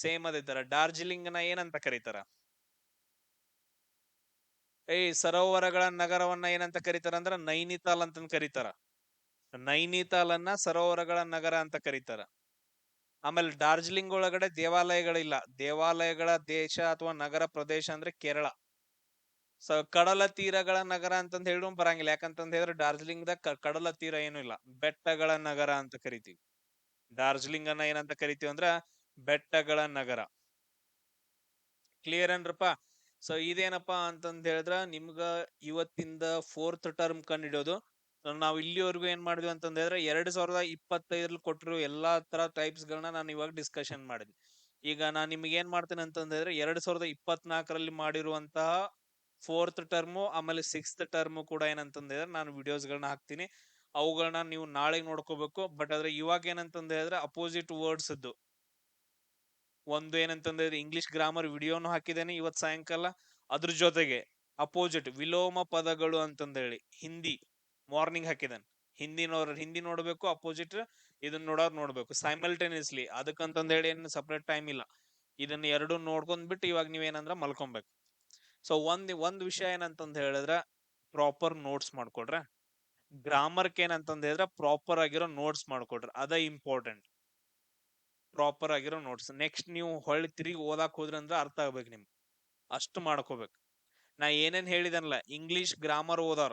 ಸೇಮ್ ಅದೇ ತರ ಡಾರ್ಜಿಲಿಂಗ್ ನ ಏನಂತ ಕರೀತಾರ ಸರೋವರಗಳ ನಗರವನ್ನ ಏನಂತ ಕರೀತಾರ ಅಂದ್ರ ನೈನಿತಾಲ್ ಅಂತ ಕರೀತಾರ ನೈನಿತಾಲ್ ಅನ್ನ ಸರೋವರಗಳ ನಗರ ಅಂತ ಕರೀತಾರ ಆಮೇಲೆ ಡಾರ್ಜಿಲಿಂಗ್ ಒಳಗಡೆ ದೇವಾಲಯಗಳಿಲ್ಲ. ದೇವಾಲಯಗಳ ದೇಶ ಅಥವಾ ನಗರ ಪ್ರದೇಶ ಅಂದ್ರೆ ಕೇರಳ. ಸೊ ಕಡಲ ತೀರಗಳ ನಗರ ಅಂತಂದ್ ಹೇಳು ಬರಂಗಿಲ್ಲ. ಯಾಕಂತಂದ್ ಹೇಳಿದ್ರೆ ಡಾರ್ಜಿಲಿಂಗ್ ದ ಕಡಲ ತೀರ ಏನು ಇಲ್ಲ, ಬೆಟ್ಟಗಳ ನಗರ ಅಂತ ಕರಿತೀವಿ. ಡಾರ್ಜಿಲಿಂಗ್ ಅನ್ನ ಏನಂತ ಕರಿತೀವಿ ಅಂದ್ರ ಬೆಟ್ಟಗಳ ನಗರ. ಕ್ಲಿಯರ್ ಏನ್ರಪ್ಪ? ಸೊ ಇದೇನಪ್ಪಾ ಅಂತಂದ್ ಹೇಳಿದ್ರ ನಿಮ್ಗ ಇವತ್ತಿಂದ 4th ಟರ್ಮ್ ಕಂಡು ಹಿಡಿಯೋದು. ನಾವ್ ಇಲ್ಲಿವರೆಗೂ ಏನ್ ಮಾಡಿದ್ವಿ ಅಂತಂದ್ ಹೇಳಿದ್ರೆ 2025 ಕೊಟ್ಟಿರೋ ಎಲ್ಲಾ ತರ ಟೈಪ್ಸ್ ಗಳನ್ನ ನಾನು ಇವಾಗ ಡಿಸ್ಕಷನ್ ಮಾಡಿದ್ವಿ. ಈಗ ನಾನ್ ನಿಮ್ಗೆ ಏನ್ ಮಾಡ್ತೇನೆ ಅಂತಂದ್ ಹೇಳಿದ್ರೆ 2024ರಲ್ಲಿ ಮಾಡಿರುವಂತಹ 4th ಟರ್ಮು ಆಮೇಲೆ 6th ಟರ್ಮು ಕೂಡ ಏನಂತಂದ್ ಹೇಳಿದ್ರೆ ನಾನು ವಿಡಿಯೋಸ್ ಗಳನ್ನ ಹಾಕ್ತೀನಿ. ಅವುಗಳನ್ನ ನೀವು ನಾಳೆ ನೋಡ್ಕೋಬೇಕು. ಬಟ್ ಆದ್ರೆ ಇವಾಗ ಏನಂತಂದ್ ಹೇಳಿದ್ರೆ ಅಪೋಸಿಟ್ ವರ್ಡ್ಸ್ ಇದ್ದು ಒಂದು ಏನಂತಂದ್ರೆ ಇಂಗ್ಲಿಷ್ ಗ್ರಾಮರ್ ವಿಡಿಯೋನು ಹಾಕಿದ್ದೇನೆ ಇವತ್ ಸಾಯಂಕಾಲ. ಅದ್ರ ಜೊತೆಗೆ ಅಪೋಸಿಟ್ ವಿಲೋಮ ಪದಗಳು ಅಂತಂದೇಳಿ ಹಿಂದಿ ಮಾರ್ನಿಂಗ್ ಹಾಕಿದ್ದೇನೆ. ಹಿಂದಿ ನೋಡ್ಬೇಕು, ಅಪೋಸಿಟ್ ಇದನ್ನ ನೋಡ್ಬೇಕು ಸೈಮಲ್ಟೇನಿಯಸ್ಲಿ. ಅದಕ್ಕಂತಂದ್ ಹೇಳಿ ಏನ್ ಸಪರೇಟ್ ಟೈಮ್ ಇಲ್ಲ. ಇದನ್ನ ಎರಡು ನೋಡ್ಕೊಂಡ್ಬಿಟ್ಟು ಇವಾಗ ನೀವೇನಂದ್ರ ಮಲ್ಕೊಬೇಕು. ಸೊ ಒಂದ್ ವಿಷಯ ಏನಂತಂದ್ ಹೇಳಿದ್ರ ಪ್ರಾಪರ್ ನೋಟ್ಸ್ ಮಾಡ್ಕೊಡ್ರ. ಗ್ರಾಮರ್ಕ್ ಏನಂತಂದ್ ಹೇಳಿದ್ರ ಪ್ರಾಪರ್ ಆಗಿರೋ ನೋಟ್ಸ್ ಮಾಡ್ಕೊಡ್ರಿ, ಅದ ಇಂಪಾರ್ಟೆಂಟ್. ಪ್ರಾಪರ್ ಆಗಿರೋ ನೋಟ್ಸ್. ನೆಕ್ಸ್ಟ್ ನೀವು ಹೊಳ್ಳಿ ತಿರುಗಿ ಓದಾಕ್ ಹೋದ್ರಿ ಅಂದ್ರೆ ಅರ್ಥ ಆಗ್ಬೇಕು ನಿಮ್ಗೆ, ಅಷ್ಟು ಮಾಡ್ಕೋಬೇಕು. ನಾ ಏನೇನ್ ಹೇಳಿದನಲ್ಲ, ಇಂಗ್ಲಿಷ್ ಗ್ರಾಮರ್ ಓದಾರ